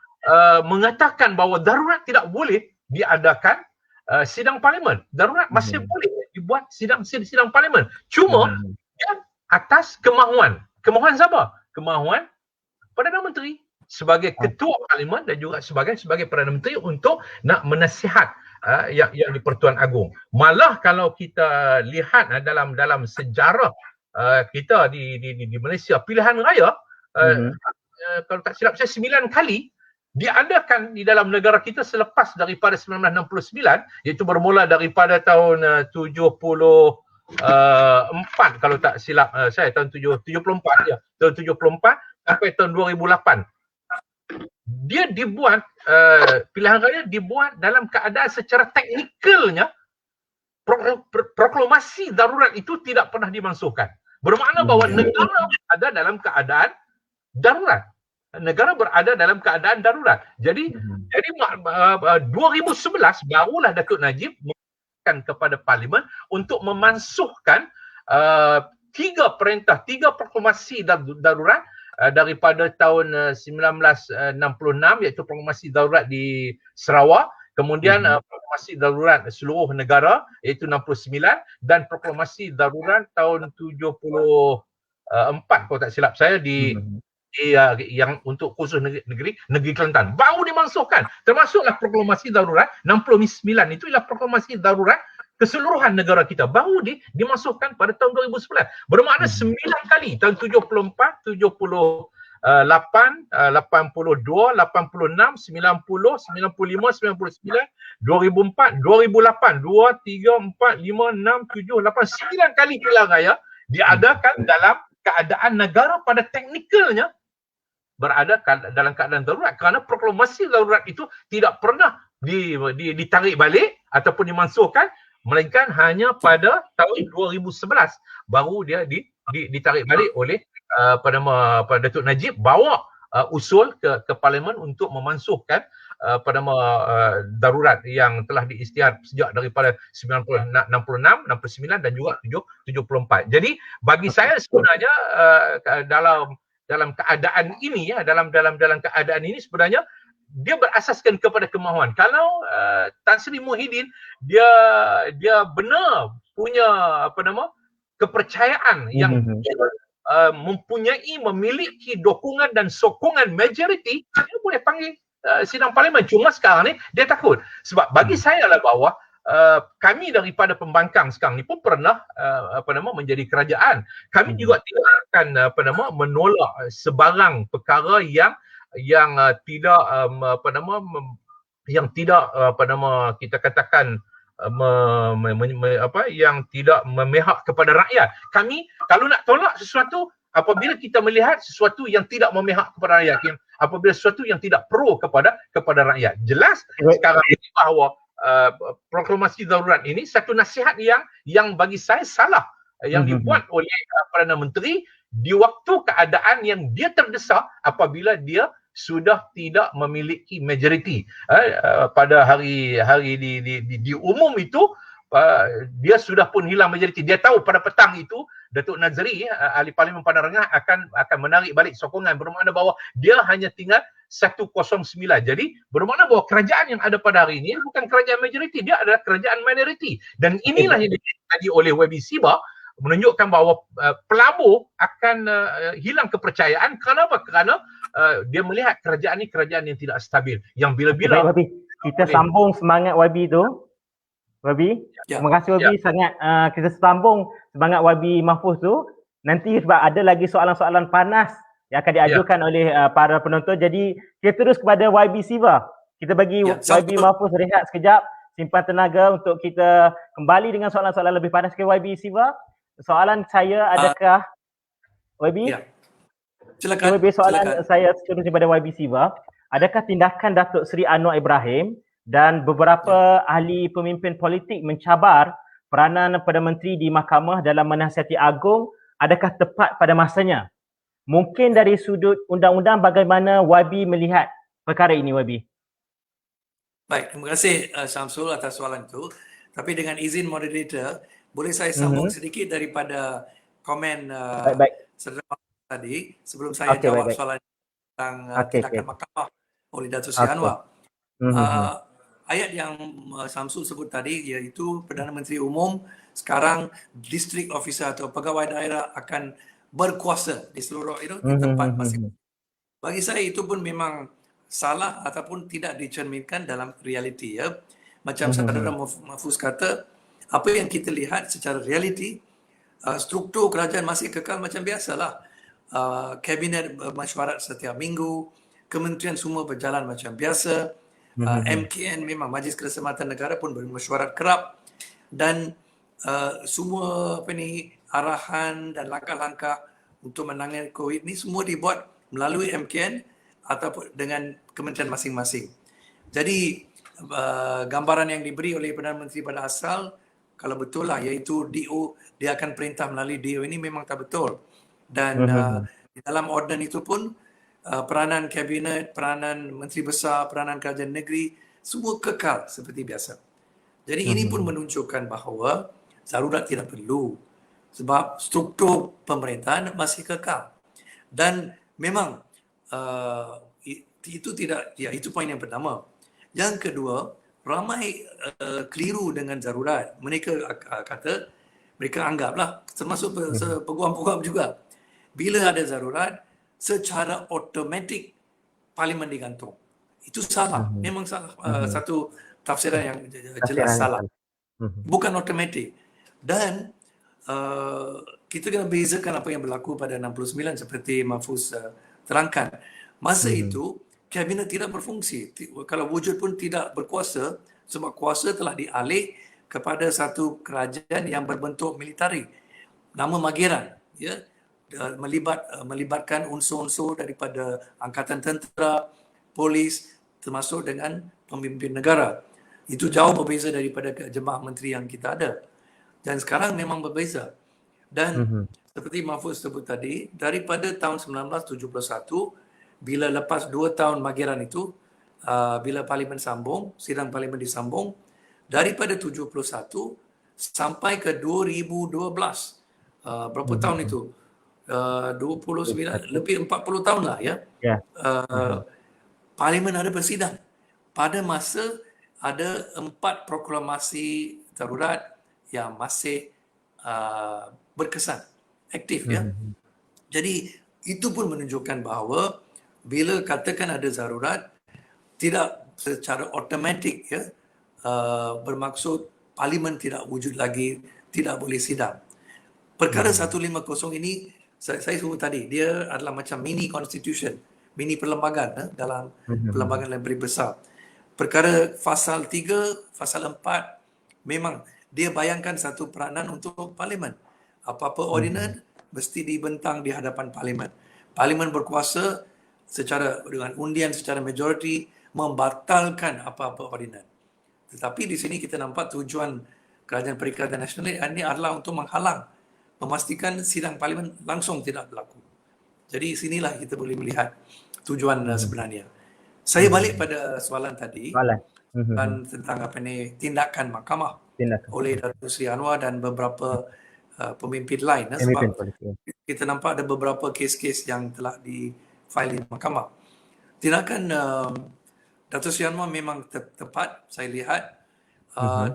mengatakan bahawa darurat tidak boleh diadakan sidang parlimen. Darurat masih boleh dibuat sidang parlimen. Cuma dia atas kemahuan. Kemahuan siapa? Kemahuan Perdana Menteri sebagai ketua parlimen dan juga sebagai Perdana Menteri untuk nak menasihat yang di-Pertuan Agong. Malah kalau kita lihat dalam sejarah kita di Malaysia, pilihan raya kalau tak silap saya 9 kali diadakan di dalam negara kita selepas daripada 1969, iaitu bermula daripada tahun 74 kalau tak silap saya, tahun 74 ya, tahun 74 sampai tahun 2008. Dia dibuat pilihan raya dibuat dalam keadaan secara teknikalnya proklamasi darurat itu tidak pernah dimansuhkan. Bermakna bahawa negara ada dalam keadaan darurat. Negara berada dalam keadaan darurat. Jadi 2011 barulah Datuk Najib mengatakan kepada parlimen untuk memansuhkan tiga proklamasi darurat daripada tahun 1966, iaitu proklamasi darurat di Sarawak, kemudian proklamasi darurat seluruh negara iaitu 69 dan proklamasi darurat tahun 74 kalau tak silap saya yang untuk khusus negeri Kelantan baru dimansuhkan, termasuklah proklamasi darurat 69 itu ialah proklamasi darurat keseluruhan negara kita, baru dimasukkan pada tahun 2011. Bermakna 9 kali tahun 74, 76 8, 82, 86, 90, 95, 99, 2004, 2008, 2, 3, 4, 5, 6, 7, 8, 9 kali pilihan raya diadakan dalam keadaan negara pada teknikalnya berada dalam keadaan darurat kerana proklamasi darurat itu tidak pernah ditarik balik ataupun dimansuhkan, melainkan hanya pada tahun 2011 baru dia ditarik balik oleh pada Datuk Najib bawa usul ke Parlimen untuk memansuhkan darurat yang telah diisytiharkan sejak daripada 66, 69 dan juga 74. Jadi bagi saya sebenarnya dalam keadaan ini dalam keadaan ini sebenarnya dia berasaskan kepada kemahuan. Kalau Tan Sri Muhyiddin dia benar punya kepercayaan yang memiliki dukungan dan sokongan majoriti, dia boleh panggil sidang parlimen. Cuma sekarang ni dia takut. Sebab bagi saya lah bahawa kami daripada pembangkang sekarang ni pun pernah menjadi kerajaan. Kami juga tidak akan menolak sebarang perkara yang tidak kita katakan yang tidak memihak kepada rakyat. Kami kalau nak tolak sesuatu apabila kita melihat sesuatu yang tidak memihak kepada rakyat, apabila sesuatu yang tidak pro kepada rakyat. Jelas sekarang ini bahawa proklamasi darurat ini satu nasihat yang bagi saya salah yang dibuat oleh Perdana Menteri di waktu keadaan yang dia terdesak apabila dia sudah tidak memiliki majoriti. Pada hari di umum itu dia sudah pun hilang majoriti. Dia tahu pada petang itu Datuk Nazri ahli Parlimen Padang Rengas akan menarik balik sokongan, bermakna bahawa dia hanya tinggal 109. Jadi bermakna bahawa kerajaan yang ada pada hari ini bukan kerajaan majoriti, dia adalah kerajaan minoriti. Dan inilah yang dikatakan oleh YB Siba, menunjukkan bahawa pelabur akan hilang kepercayaan. Kenapa? Kerana dia melihat kerajaan ini kerajaan yang tidak stabil, yang bila-bila kita sambung semangat YB tu. YB, terima kasih YB sangat. Kita sambung semangat YB Mahfuz tu. Nanti sebab ada lagi soalan-soalan panas yang akan diajukan oleh para penonton. Jadi kita terus kepada YB Siva. Kita bagi YB Mahfuz rehat sekejap, simpan tenaga untuk kita kembali dengan soalan-soalan lebih panas ke YB Siva. Soalan saya adakah YB? Silakan. YB, soalan saya seterusnya kepada YB Siva. Adakah tindakan Datuk Seri Anwar Ibrahim dan beberapa ahli pemimpin politik mencabar peranan Perdana Menteri di mahkamah dalam menasihati agung adakah tepat pada masanya? Mungkin dari sudut undang-undang bagaimana YB melihat perkara ini YB? Baik, terima kasih Syamsul atas soalan itu. Tapi dengan izin moderator, boleh saya sambung sedikit daripada komen saudara tadi sebelum saya jawab soalan tentang tindakan mahkamah oleh Datuk Seri Anwar. Ayat yang Samsul sebut tadi iaitu Perdana Menteri Umum sekarang district officer atau pegawai daerah akan berkuasa di seluruh tempat masing-masing. Bagi saya itu pun memang salah ataupun tidak dicerminkan dalam realiti ya. Macam saudara Mahfuz kata, apa yang kita lihat secara realiti, struktur kerajaan masih kekal macam biasalah. Kabinet bermesyuarat setiap minggu, kementerian semua berjalan macam biasa. MKN memang Majlis Keselamatan Negara pun bermesyuarat kerap dan semua arahan dan langkah-langkah untuk menangani COVID ni semua dibuat melalui MKN ataupun dengan kementerian masing-masing. Jadi gambaran yang diberi oleh Perdana Menteri pada asal kalau betul lah iaitu DO dia akan perintah melalui DO ini memang tak betul. Dan di dalam order itu pun peranan kabinet, peranan menteri besar, peranan kerajaan negeri semua kekal seperti biasa. Jadi ini pun menunjukkan bahawa darurat tidak perlu sebab struktur pemerintahan masih kekal. Dan memang itu tidak, ya itu poin yang pertama. Yang kedua, ramai keliru dengan darurat. Mereka kata, mereka anggaplah termasuk peguam-peguam juga. Bila ada darurat, secara automatik parlimen digantung. Itu salah. Memang salah. Satu tafsiran yang jelas salah. Bukan automatik. Dan kita kena bezakan apa yang berlaku pada 69 seperti Mahfuz terangkan. Masa itu, kabinet tidak berfungsi. Kalau wujud pun tidak berkuasa sebab kuasa telah dialih kepada satu kerajaan yang berbentuk militari. Nama Mageran, ya, melibatkan unsur-unsur daripada angkatan tentera, polis, termasuk dengan pemimpin negara. Itu jauh berbeza daripada jemaah menteri yang kita ada. Dan sekarang memang berbeza. Dan seperti Mahfuz sebut tadi, daripada tahun 1971, bila lepas 2 tahun Mageran itu, bila parlimen sambung, sidang parlimen disambung, daripada 71 sampai ke 2012, berapa tahun itu? 29, lebih 40 tahun lah ya. Ya. Parlimen ada bersidang. Pada masa ada 4 proklamasi darurat yang masih berkesan, aktif ya. Jadi itu pun menunjukkan bahawa bila katakan ada darurat, tidak secara automatik ya, bermaksud parlimen tidak wujud lagi, tidak boleh sidang. Perkara 150 ini saya sebut tadi, dia adalah macam mini constitution, mini perlembagaan dalam perlembagaan yang lebih besar. Perkara pasal 3, pasal 4, memang dia bayangkan satu peranan untuk parlimen. Apa-apa ordinan mesti dibentang di hadapan parlimen. Parlimen berkuasa secara dengan undian secara majoriti membatalkan apa-apa ordinan. Tetapi di sini kita nampak tujuan Kerajaan Perikatan Nasional ini adalah untuk menghalang, memastikan sidang parlimen langsung tidak berlaku. Jadi sinilah kita boleh melihat tujuan sebenarnya. Saya balik pada soalan tadi dan tentang apa ni tindakan mahkamah oleh Datuk Seri Anwar dan beberapa pemimpin lain. Sebab kita nampak ada beberapa kes-kes yang telah di-file di mahkamah. Tindakan Datuk Seri Anwar memang tepat, saya lihat.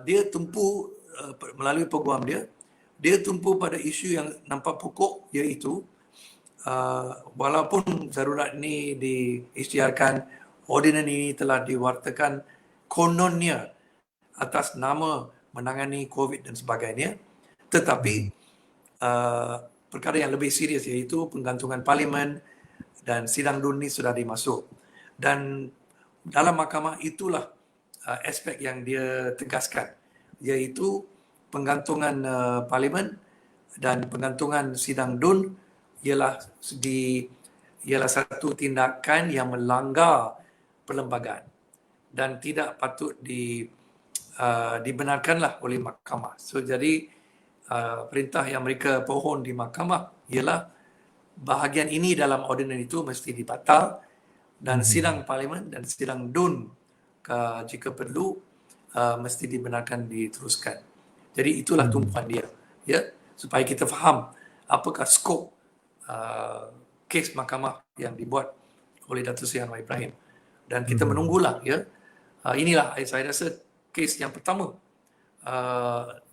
Dia tumpu melalui peguam dia tumpu pada isu yang nampak pokok, iaitu walaupun darurat ini diisytiharkan, ordinan ini telah diwartakan kononnya atas nama menangani COVID dan sebagainya, tetapi perkara yang lebih serius iaitu penggantungan parlimen dan sidang DUN ini sudah dimasuk. Dan dalam mahkamah itulah aspek yang dia tegaskan, iaitu penggantungan parlimen dan penggantungan sidang DUN ialah satu tindakan yang melanggar perlembagaan dan tidak patut dibenarkanlah oleh mahkamah. So jadi perintah yang mereka pohon di mahkamah ialah bahagian ini dalam ordinan itu mesti dibatal dan sidang parlimen dan sidang DUN jika perlu mesti dibenarkan diteruskan. Jadi itulah tumpuan dia, ya, supaya kita faham apakah skop kes mahkamah yang dibuat oleh Datuk Seri Anwar Ibrahim. Dan kita menunggulah, ya. Inilah saya rasa kes yang pertama,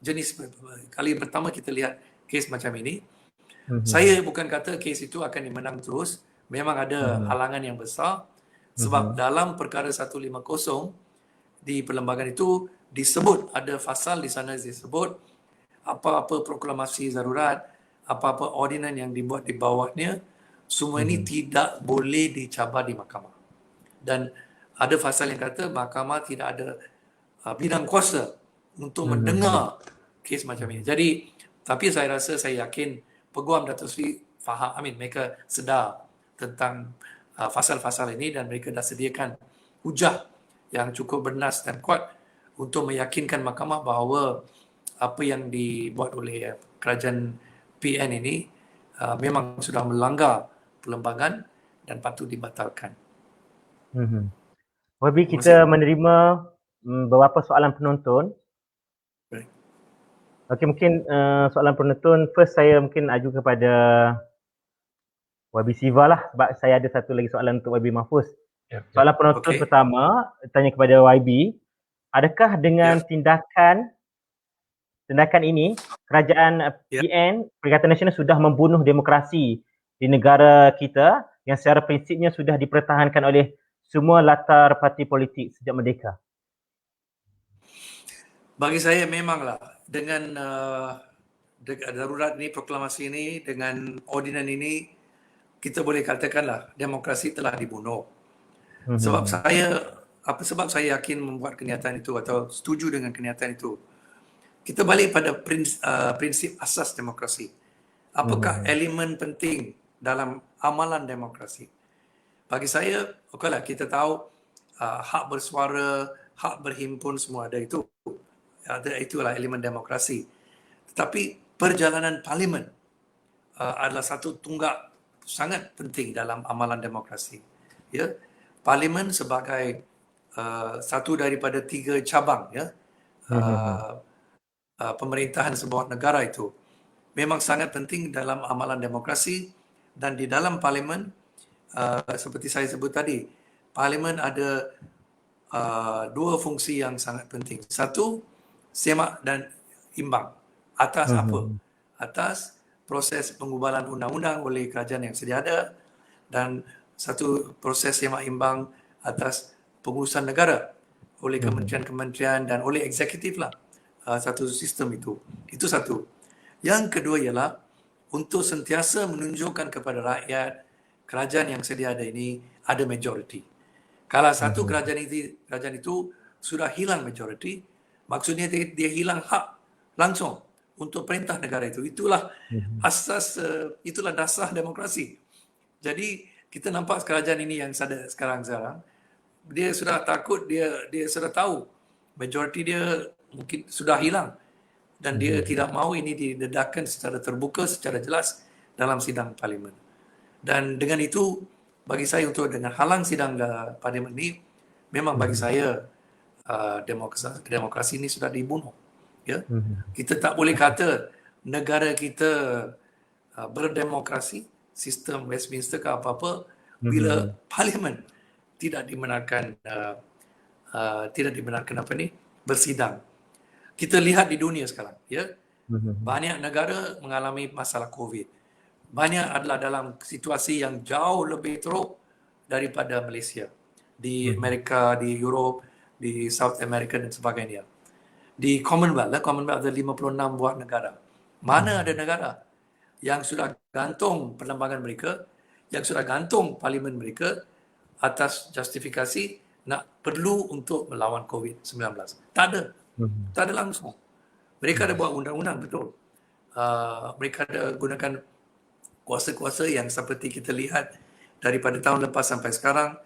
jenis kali pertama kita lihat kes macam ini. Saya bukan kata kes itu akan dimenang terus, memang ada halangan yang besar sebab dalam perkara 150 di perlembagaan itu disebut, ada fasal di sana disebut apa-apa proklamasi darurat, apa-apa ordinan yang dibuat di bawahnya, semua ini tidak boleh dicabar di mahkamah. Dan ada fasal yang kata mahkamah tidak ada bidang kuasa untuk mendengar kes macam ini. Jadi, tapi saya rasa, saya yakin peguam Datuk Seri faham, mereka sedar tentang fasal-fasal ini dan mereka dah sediakan hujah yang cukup bernas dan kuat untuk meyakinkan mahkamah bahawa apa yang dibuat oleh kerajaan PN ini memang sudah melanggar perlembagaan dan patut dibatalkan. Wabi, kita menerima beberapa soalan penonton. Okey, mungkin soalan penonton first saya mungkin aju kepada Wabi Siva lah, sebab saya ada satu lagi soalan untuk Wabi Mahfuz. Soalan penonton pertama tanya kepada YB, adakah dengan tindakan ini kerajaan PN, Perikatan Nasional, sudah membunuh demokrasi di negara kita yang secara prinsipnya sudah dipertahankan oleh semua latar parti politik sejak merdeka? Bagi saya memanglah dengan darurat ini, proklamasi ini, dengan ordinan ini, kita boleh katakanlah demokrasi telah dibunuh. Sebab saya yakin membuat kenyataan itu atau setuju dengan kenyataan itu. Kita balik pada prinsip asas demokrasi. Apakah elemen penting dalam amalan demokrasi? Bagi saya, okeylah kita tahu hak bersuara, hak berhimpun semua ada itu. Itulah elemen demokrasi. Tetapi perjalanan parlimen adalah satu tunggak sangat penting dalam amalan demokrasi. Ya, parlimen sebagai satu daripada 3 cabang pemerintahan sebuah negara itu memang sangat penting dalam amalan demokrasi. Dan di dalam parlimen seperti saya sebut tadi, parlimen ada 2 fungsi yang sangat penting. Satu, semak dan imbang. Atas apa? Atas proses pengubalan undang-undang oleh kerajaan yang sedia ada, dan satu proses semak imbang atas pengurusan negara oleh kementerian-kementerian dan oleh eksekutif lah. Satu sistem itu. Itu satu. Yang kedua ialah untuk sentiasa menunjukkan kepada rakyat kerajaan yang sedia ada ini ada majoriti. Kalau satu kerajaan itu sudah hilang majoriti, maksudnya dia hilang hak langsung untuk perintah negara itu. Itulah asas, itulah dasar demokrasi. Jadi kita nampak kerajaan ini yang ada sekarang, dia sudah takut, dia sudah tahu majoriti dia mungkin sudah hilang, dan dia tidak mahu ini didedahkan secara terbuka, secara jelas dalam sidang parlimen. Dan dengan itu, bagi saya untuk dengan halang sidang parlimen ini, memang bagi saya demokrasi ini sudah dibunuh. Ya, kita tak boleh kata negara kita berdemokrasi, sistem Westminster ke apa-apa, bila parlimen tidak dibenarkan bersidang. Kita lihat di dunia sekarang, ya, banyak negara mengalami masalah COVID. Banyak adalah dalam situasi yang jauh lebih teruk daripada Malaysia. Di Amerika, di Europe, di South America dan sebagainya. Di Commonwealth ada 56 buah negara. Mana ada negara yang sudah gantung penerbangan mereka, yang sudah gantung parlimen mereka atas justifikasi nak perlu untuk melawan COVID-19. Tak ada. Tak ada langsung. Mereka ada buat undang-undang, betul. Mereka ada gunakan kuasa-kuasa yang seperti kita lihat daripada tahun lepas sampai sekarang,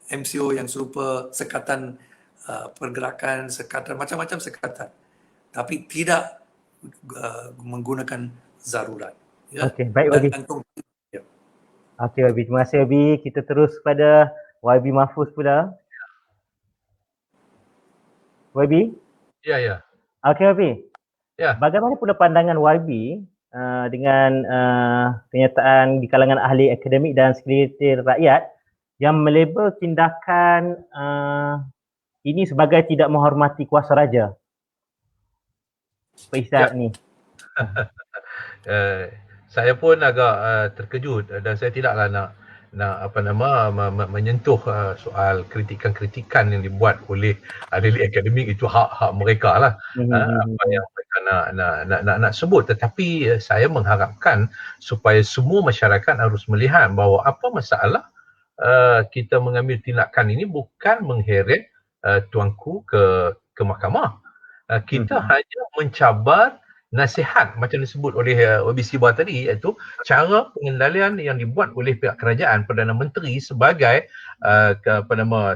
MCO yang serupa, sekatan pergerakan, sekatan, macam-macam sekatan. Tapi tidak menggunakan zarurat. Ya? Okey, baik Wabi. Ya. Okey Wabi, terima kasih Wabi. Kita terus pada Wabi Mahfuz pula. Wabi? Ya. Okey Wabi. Ya. Bagaimana pula pandangan Wabi dengan kenyataan di kalangan ahli akademik dan sekeliling rakyat yang melabel tindakan ini sebagai tidak menghormati kuasa raja? Pak Izzat ni. Saya pun agak terkejut dan saya tidaklah nak menyentuh soal kritikan-kritikan yang dibuat oleh ahli akademik. Itu hak mereka lah, apa yang mereka nak sebut. Tetapi saya mengharapkan supaya semua masyarakat harus melihat bahawa apa masalah kita mengambil tindakan ini bukan mengheret tuanku ke mahkamah. Kita hanya mencabar nasihat macam disebut oleh Wabi Siva tadi, iaitu cara pengendalian yang dibuat oleh pihak kerajaan, Perdana Menteri sebagai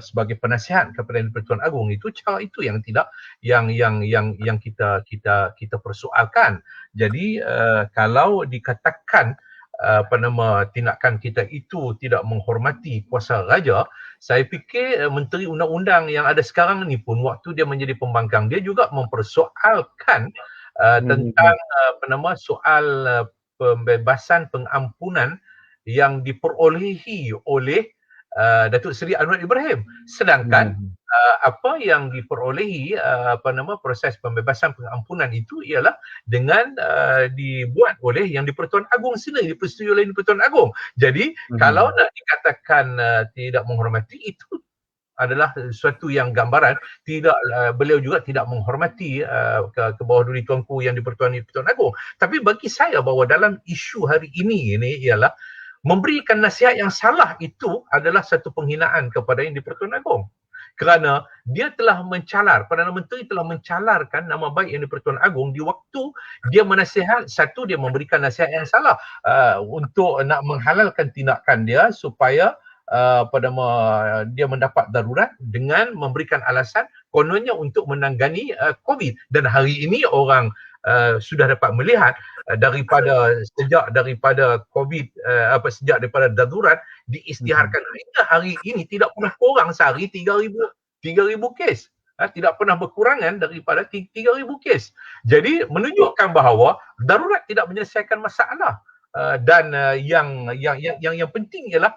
sebagai penasihat kepada Di-Pertuan Agong. Itu cara itu yang tidak yang kita persoalkan. Jadi kalau dikatakan tindakan kita itu tidak menghormati kuasa raja, saya fikir Menteri Undang-Undang yang ada sekarang ni pun waktu dia menjadi pembangkang, dia juga mempersoalkan tentang soal pembebasan pengampunan yang diperolehi oleh Datuk Seri Anwar Ibrahim. Sedangkan apa yang diperolehi proses pembebasan pengampunan itu ialah dengan dibuat oleh yang Di-Pertuan Agong sendiri, dipersetujui oleh Di-Pertuan Agong. Jadi kalau nak dikatakan tidak menghormati, itu adalah suatu yang gambaran tidak beliau juga tidak menghormati ke bawah duli tuanku yang di-Pertuan Agong. Tapi bagi saya bahawa dalam isu hari ini ialah memberikan nasihat yang salah itu adalah satu penghinaan kepada yang di-Pertuan Agong. Kerana dia telah mencalar, Perdana Menteri telah mencalarkan nama baik yang di-Pertuan Agong di waktu dia menasihat, satu dia memberikan nasihat yang salah untuk nak menghalalkan tindakan dia supaya dia mendapat darurat dengan memberikan alasan kononnya untuk menangani COVID. Dan hari ini orang sudah dapat melihat sejak daripada COVID sejak daripada darurat diisytiharkan hingga hari ini tidak pernah kurang sehari 3,000 kes. Tidak pernah berkurangan daripada 3,000 kes. Jadi menunjukkan bahawa darurat tidak menyelesaikan masalah. Dan yang penting ialah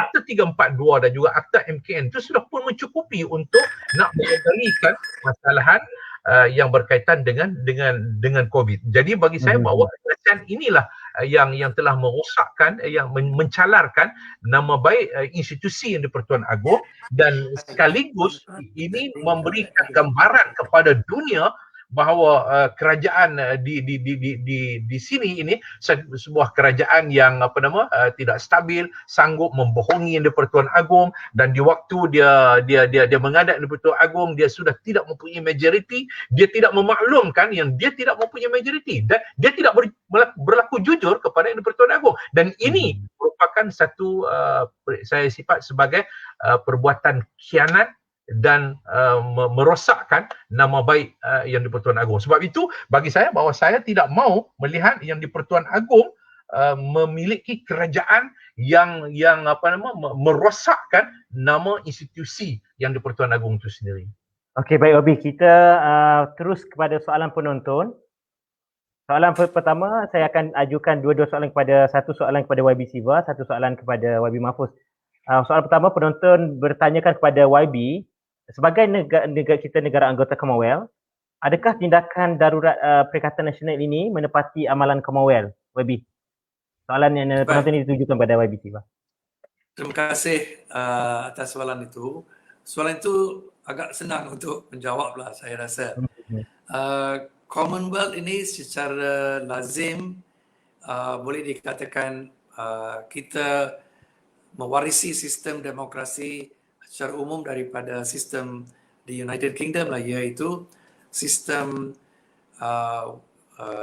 Akta 342 dan juga Akta MKN itu sudah pun mencukupi untuk nak mengendalikan masalahan yang berkaitan dengan COVID. Jadi bagi saya bahawa kejadian inilah yang telah merosakkan, yang mencalarkan nama baik institusi yang di-Pertuan Agong, dan sekaligus ini memberikan gambaran kepada dunia bahawa kerajaan di sini ini sebuah kerajaan yang tidak stabil, sanggup membohongi yang di-Pertuan Agong, dan di waktu dia menghadap di-Pertuan Agong dia sudah tidak mempunyai majoriti, dia tidak memaklumkan yang dia tidak mempunyai majoriti, dan dia tidak berlaku jujur kepada yang di-Pertuan Agong, dan ini merupakan satu saya sifat sebagai perbuatan khianat dan merosakkan nama baik yang di-Pertuan Agong. Sebab itu bagi saya bahawa saya tidak mahu melihat yang di-Pertuan Agong memiliki kerajaan yang merosakkan nama institusi yang di-Pertuan Agong itu sendiri. Okey, baik Obi, kita terus kepada soalan penonton. Soalan pertama, saya akan ajukan dua soalan satu soalan kepada YB Siva, satu soalan kepada YB Mahfuz. Soalan pertama, penonton bertanyakan kepada YB, sebagai negara anggota Commonwealth, adakah tindakan darurat Perikatan Nasional ini menepati amalan Commonwealth? YB. Soalan yang penonton ini ditujukan pada YB Siva. Terima kasih atas soalan itu. Soalan itu agak senang untuk menjawablah, saya rasa. Commonwealth ini secara lazim boleh dikatakan kita mewarisi sistem demokrasi secara umum daripada sistem di United Kingdom lah, iaitu sistem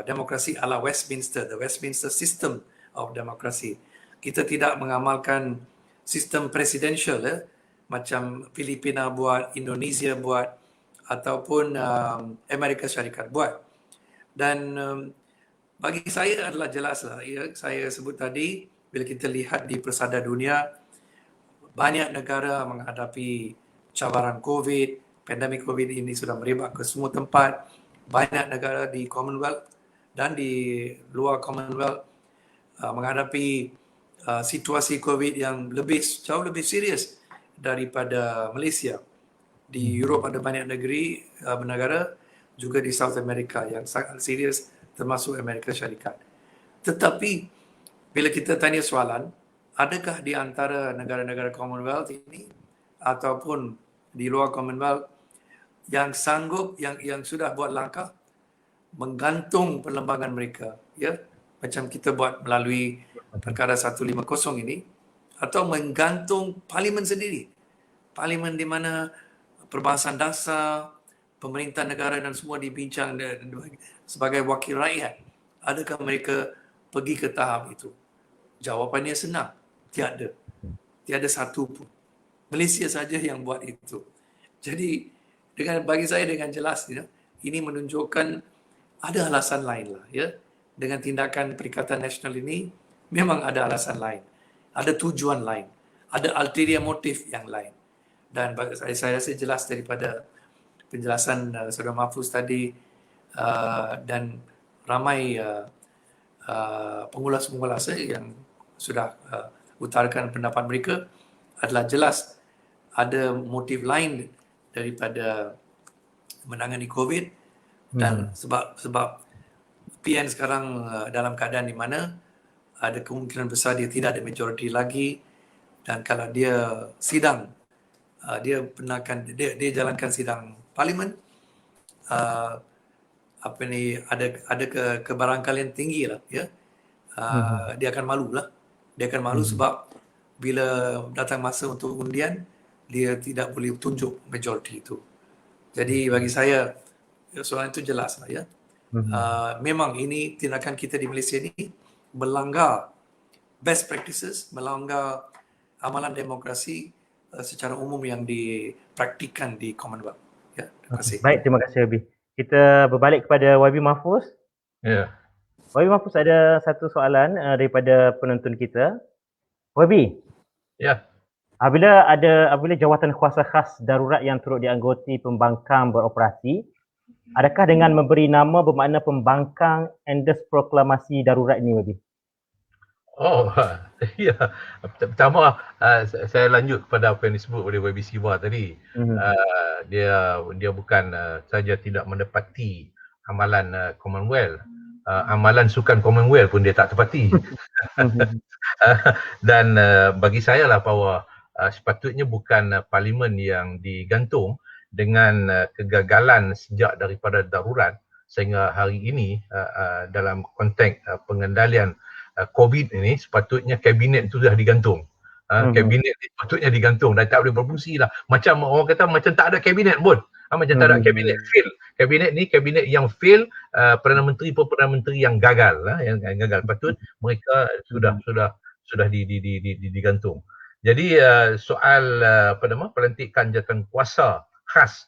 demokrasi ala Westminster, the Westminster System of Democracy. Kita tidak mengamalkan sistem presidential macam Filipina buat, Indonesia buat, ataupun Amerika Syarikat buat. Dan bagi saya adalah jelaslah, saya sebut tadi, bila kita lihat di persada dunia, banyak negara menghadapi cabaran COVID, pandemik COVID ini sudah merebak ke semua tempat. Banyak negara di Commonwealth dan di luar Commonwealth menghadapi situasi COVID yang jauh lebih serius daripada Malaysia. Di Europe ada banyak negara, juga di South America yang sangat serius, termasuk Amerika Syarikat. Tetapi bila kita tanya soalan, adakah di antara negara-negara Commonwealth ini ataupun di luar Commonwealth yang sanggup, yang sudah buat langkah menggantung perlembagaan mereka, macam kita buat melalui perkara 150 ini, atau menggantung parlimen sendiri, parlimen di mana perbahasan dasar, pemerintah negara dan semua dibincang sebagai wakil rakyat. Adakah mereka pergi ke tahap itu? Jawapannya senang, tiada satu pun. Malaysia saja yang buat itu. Jadi bagi saya dengan jelas, ini menunjukkan ada alasan lain lah, dengan tindakan Perikatan Nasional ini memang ada alasan lain, ada tujuan lain, ada ulterior motif yang lain. Dan saya rasa jelas daripada penjelasan Saudara Mahfuz tadi dan ramai pengulas-pengulas yang sudah utarakan pendapat mereka, adalah jelas ada motif lain daripada menangani COVID. Dan sebab PN sekarang dalam keadaan di mana ada kemungkinan besar dia tidak ada majoriti lagi, dan kalau dia sidang dia benarkan, dia jalankan sidang parlimen, uh, ada kebarangkalian tinggi lah, ya. Dia akan malu lah. Dia akan malu sebab bila datang masa untuk undian, dia tidak boleh tunjuk majoriti itu. Jadi bagi saya, soalan itu jelas lah, ya. Memang ini tindakan kita di Malaysia ni melanggar best practices, melanggar amalan demokrasi secara umum yang dipraktikkan di Commonwealth. Ya, terima kasih. Baik, terima kasih Wabi. Kita berbalik kepada Wabi Mahfuz. Ya. Wabi Mahfuz, ada satu soalan daripada penonton kita. Wabi. Ya. Apabila jawatan kuasa khas darurat yang turut dianggoti pembangkang beroperasi, adakah dengan memberi nama bermakna pembangkang endorse proklamasi darurat ini, Wabi? Oh, ya. Pertama, saya lanjut kepada apa yang disebut oleh YB Siva tadi. Dia bukan saja tidak menepati amalan Commonwealth, amalan sukan Commonwealth pun dia tak tepati. Dan bagi saya lah bahawa sepatutnya bukan parlimen yang digantung dengan kegagalan sejak daripada darurat sehingga hari ini dalam konteks pengendalian COVID ini, sepatutnya kabinet itu sudah digantung. Kabinet sepatutnya digantung dan tak boleh berfungsi lah. Macam orang kata macam tak ada kabinet pun. Macam tak ada kabinet, fail. Kabinet ni kabinet yang fail, Perdana Menteri yang gagal lah, yang gagal. Patut mereka sudah digantung. Jadi soal pelantikan jawatan kuasa khas,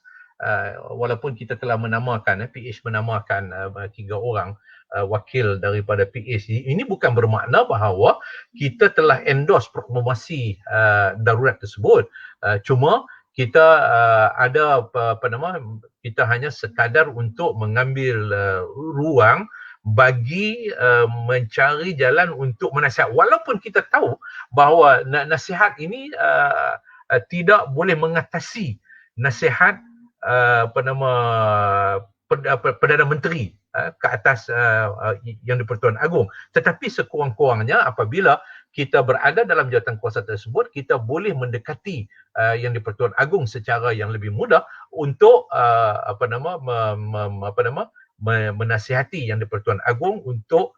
walaupun kita telah menamakan, PH menamakan 3 orang wakil daripada PH, ini bukan bermakna bahawa kita telah endorse proklamasi darurat tersebut. Cuma kita kita hanya sekadar untuk mengambil ruang bagi mencari jalan untuk menasihat, walaupun kita tahu bahawa nasihat ini tidak boleh mengatasi nasihat Perdana Menteri ke atas yang di-Pertuan Agong. Tetapi sekurang-kurangnya apabila kita berada dalam jawatan kuasa tersebut, kita boleh mendekati yang di-Pertuan Agong secara yang lebih mudah untuk menasihati yang di-Pertuan Agong untuk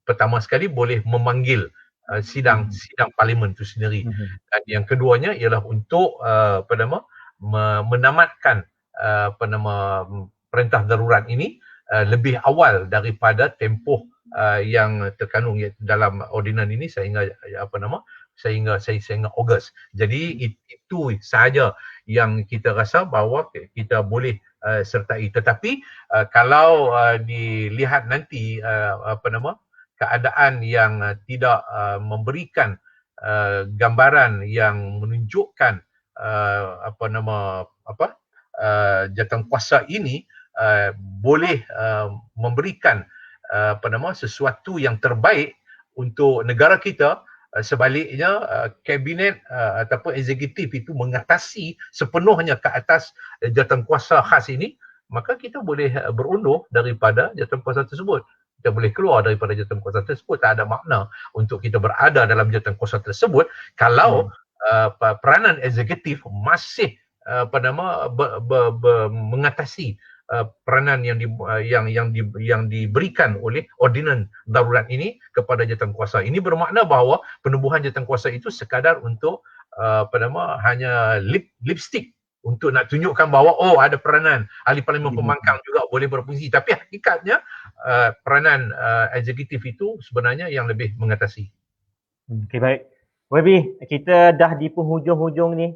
pertama sekali boleh memanggil sidang parlimen itu sendiri. Dan yang keduanya ialah untuk menamatkan perintah darurat ini lebih awal daripada tempoh yang terkandung dalam ordinan ini sehingga Ogos. Jadi itu sahaja yang kita rasa bahawa kita boleh sertai. Tetapi kalau dilihat nanti keadaan yang tidak memberikan gambaran yang menunjukkan jawatan kuasa ini boleh memberikan sesuatu yang terbaik untuk negara kita, sebaliknya kabinet ataupun eksekutif itu mengatasi sepenuhnya ke atas jawatan kuasa khas ini, maka kita boleh berundur daripada jawatan kuasa tersebut. Kita boleh keluar daripada jawatan kuasa tersebut. Tak ada makna untuk kita berada dalam jawatan kuasa tersebut kalau peranan eksekutif masih mengatasi peranan yang diberikan oleh ordinan darurat ini kepada jawatan kuasa. Ini bermakna bahawa penubuhan jawatan kuasa itu sekadar untuk hanya lipstick untuk nak tunjukkan bahawa ada peranan ahli parlimen pembangkang juga boleh berfungsi, tapi hakikatnya peranan eksekutif itu sebenarnya yang lebih mengatasi. Okey, baik. YB, kita dah di penghujung-hujung ni.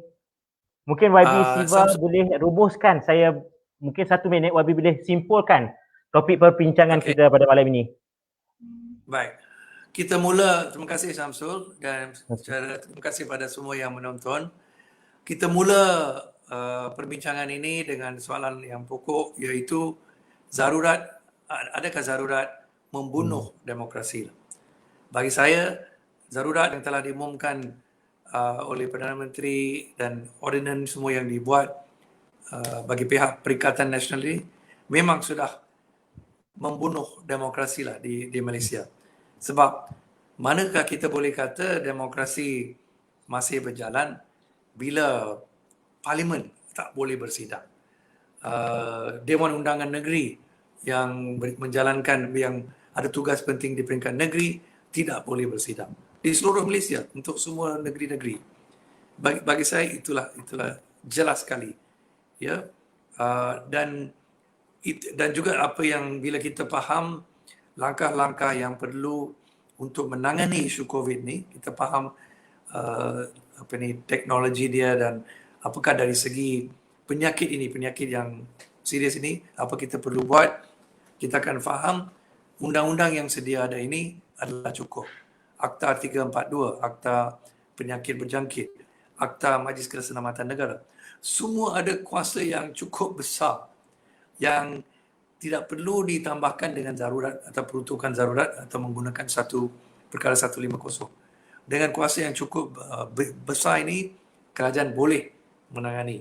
Mungkin YB Siva boleh rumuskan, saya mungkin 1 minit YB boleh simpulkan topik perbincangan kita pada malam ini. Baik. Kita mula, terima kasih Syamsul dan terima kasih pada semua yang menonton. Kita mula perbincangan ini dengan soalan yang pokok, iaitu adakah zarurat membunuh demokrasi? Bagi saya, zarurat yang telah diumumkan oleh Perdana Menteri dan ordinan semua yang dibuat bagi pihak Perikatan Nasional ini memang sudah membunuh demokrasi lah di Malaysia. Sebab manakah kita boleh kata demokrasi masih berjalan bila Parlimen tak boleh bersidang. Dewan Undangan Negeri yang menjalankan, yang ada tugas penting di peringkat negeri tidak boleh bersidang di seluruh Malaysia untuk semua negeri-negeri. Bagi saya itulah jelas sekali, ya. Dan juga apa yang bila kita faham langkah-langkah yang perlu untuk menangani isu COVID ni, kita faham teknologi dia dan apakah dari segi penyakit yang serius ini, apa kita perlu buat, kita akan faham undang-undang yang sedia ada ini adalah cukup. Akta 342, Akta Penyakit Berjangkit, Akta Majlis Keselamatan Negara, semua ada kuasa yang cukup besar yang tidak perlu ditambahkan dengan darurat atau peruntukan darurat atau menggunakan perkara 150. Dengan kuasa yang cukup besar ini, kerajaan boleh menangani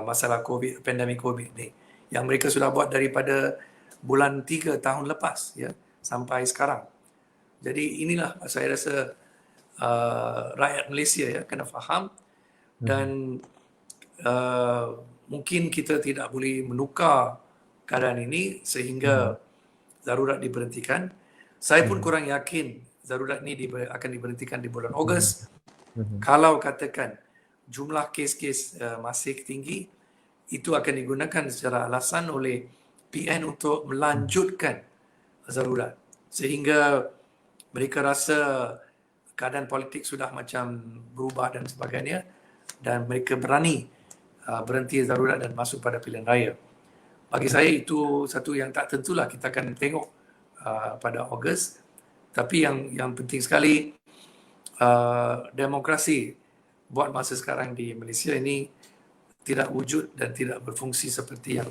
masalah COVID, pandemik COVID ni, yang mereka sudah buat daripada bulan 3 tahun lepas, ya, sampai sekarang. Jadi inilah saya rasa rakyat Malaysia, ya, kena faham. Dan mungkin kita tidak boleh menukar keadaan ini sehingga darurat diberhentikan. Saya pun kurang yakin darurat ini akan diberhentikan di bulan Ogos. Kalau katakan jumlah kes-kes masih tinggi, itu akan digunakan secara alasan oleh PN untuk melanjutkan darurat. Sehingga mereka rasa keadaan politik sudah macam berubah dan sebagainya, dan mereka berani berhenti darurat dan masuk pada pilihan raya. Bagi saya itu satu yang tak tentulah, kita akan tengok pada Ogos. Tapi yang penting sekali, demokrasi buat masa sekarang di Malaysia ini tidak wujud dan tidak berfungsi seperti yang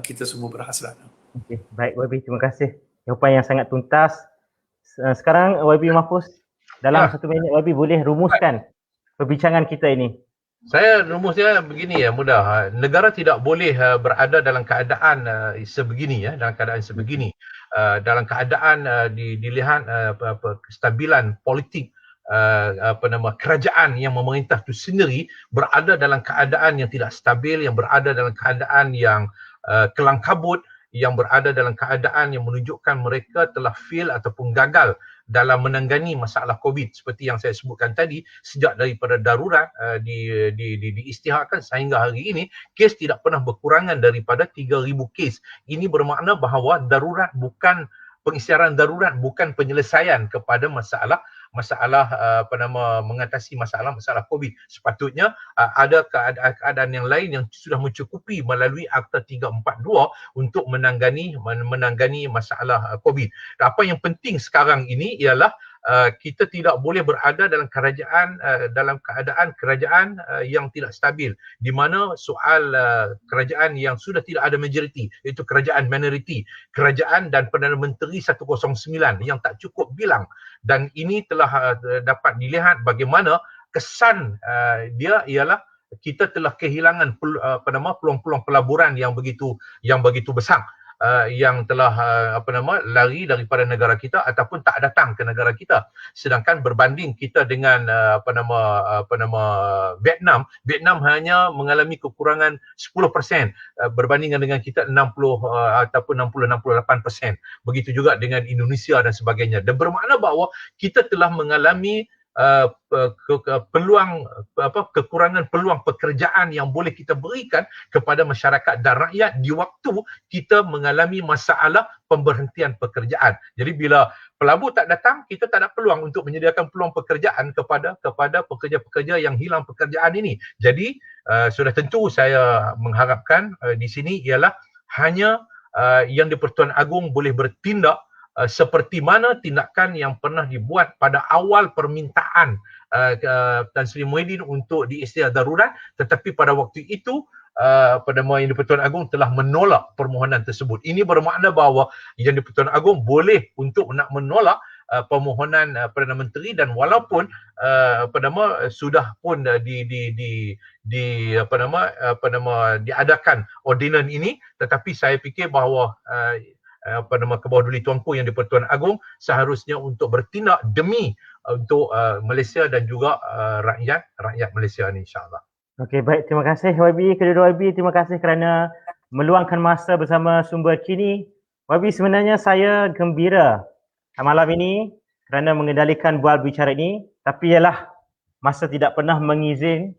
kita semua berhasrat. Okay. Baik YB, terima kasih. Jawapan yang sangat tuntas. Sekarang YB Mahfuz, dalam 1 minit YB boleh rumuskan perbincangan kita ini. Saya rumusnya begini, ya, mudah. Negara tidak boleh berada dalam keadaan sebegini, ya, dalam keadaan sebegini. Dalam keadaan dilihat kestabilan politik, kerajaan yang memerintah itu sendiri berada dalam keadaan yang tidak stabil, yang berada dalam keadaan yang kelang kabut, yang berada dalam keadaan yang menunjukkan mereka telah fail ataupun gagal dalam menangani masalah COVID seperti yang saya sebutkan tadi. Sejak daripada darurat diisytiharkan sehingga hari ini, kes tidak pernah berkurangan daripada 3,000 kes. Ini bermakna bahawa darurat bukan pengisytiharan darurat bukan penyelesaian kepada masalah mengatasi masalah COVID. Sepatutnya ada keadaan yang lain yang sudah mencukupi melalui Akta 342 untuk menangani masalah COVID. Apa yang penting sekarang ini ialah kita tidak boleh berada dalam keadaan kerajaan yang tidak stabil, di mana soal kerajaan yang sudah tidak ada majoriti, iaitu kerajaan minoriti, kerajaan dan Perdana Menteri 109 yang tak cukup bilang. Dan ini telah dapat dilihat bagaimana kesan dia ialah kita telah kehilangan peluang-peluang pelaburan yang begitu besar, yang telah lari daripada negara kita ataupun tak datang ke negara kita. Sedangkan berbanding kita dengan Vietnam hanya mengalami kekurangan 10% berbandingan dengan kita 60 ataupun 60-68%. Begitu juga dengan Indonesia dan sebagainya. Dan bermakna bahawa kita telah mengalami kekurangan peluang pekerjaan yang boleh kita berikan kepada masyarakat dan rakyat di waktu kita mengalami masalah pemberhentian pekerjaan. Jadi bila pelabur tak datang, kita tak ada peluang untuk menyediakan peluang pekerjaan kepada pekerja-pekerja yang hilang pekerjaan ini. Jadi sudah tentu saya mengharapkan di sini ialah hanya yang di-Pertuan Agong boleh bertindak seperti mana tindakan yang pernah dibuat pada awal permintaan Tan Sri Muhyiddin untuk diisytiharkan darurat, tetapi pada waktu itu Yang di-Pertuan Agong telah menolak permohonan tersebut. Ini bermakna bahawa Yang di-Pertuan Agong boleh untuk nak menolak permohonan Perdana Menteri, dan walaupun sudah pun diadakan ordinan ini, tetapi saya fikir bahawa ke bawah duli tuanku yang di-Pertuan Agong, seharusnya untuk bertindak demi untuk Malaysia dan juga rakyat Malaysia ni, insya-Allah. Okey, baik, terima kasih YB, kedua-dua YB, terima kasih kerana meluangkan masa bersama Sumber Kini. YB, sebenarnya saya gembira malam ini kerana mengendalikan bual bicara ini, tapi ialah masa tidak pernah mengizin.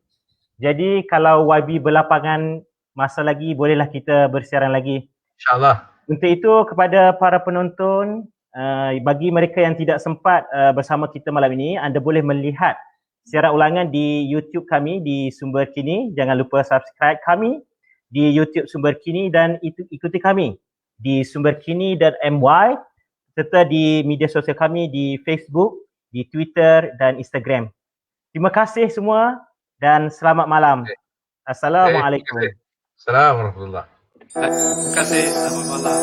Jadi kalau YB berlapangan masa lagi, bolehlah kita bersiaran lagi. InsyaAllah. Untuk itu kepada para penonton, bagi mereka yang tidak sempat bersama kita malam ini, anda boleh melihat siaran ulangan di YouTube kami di Sumber Kini. Jangan lupa subscribe kami di YouTube Sumber Kini dan ikuti kami di sumberkini.my serta di media sosial kami di Facebook, di Twitter dan Instagram. Terima kasih semua dan selamat malam. Assalamualaikum. Assalamualaikum warahmatullahi wabarakatuh. Terima kasih. Selamat malam.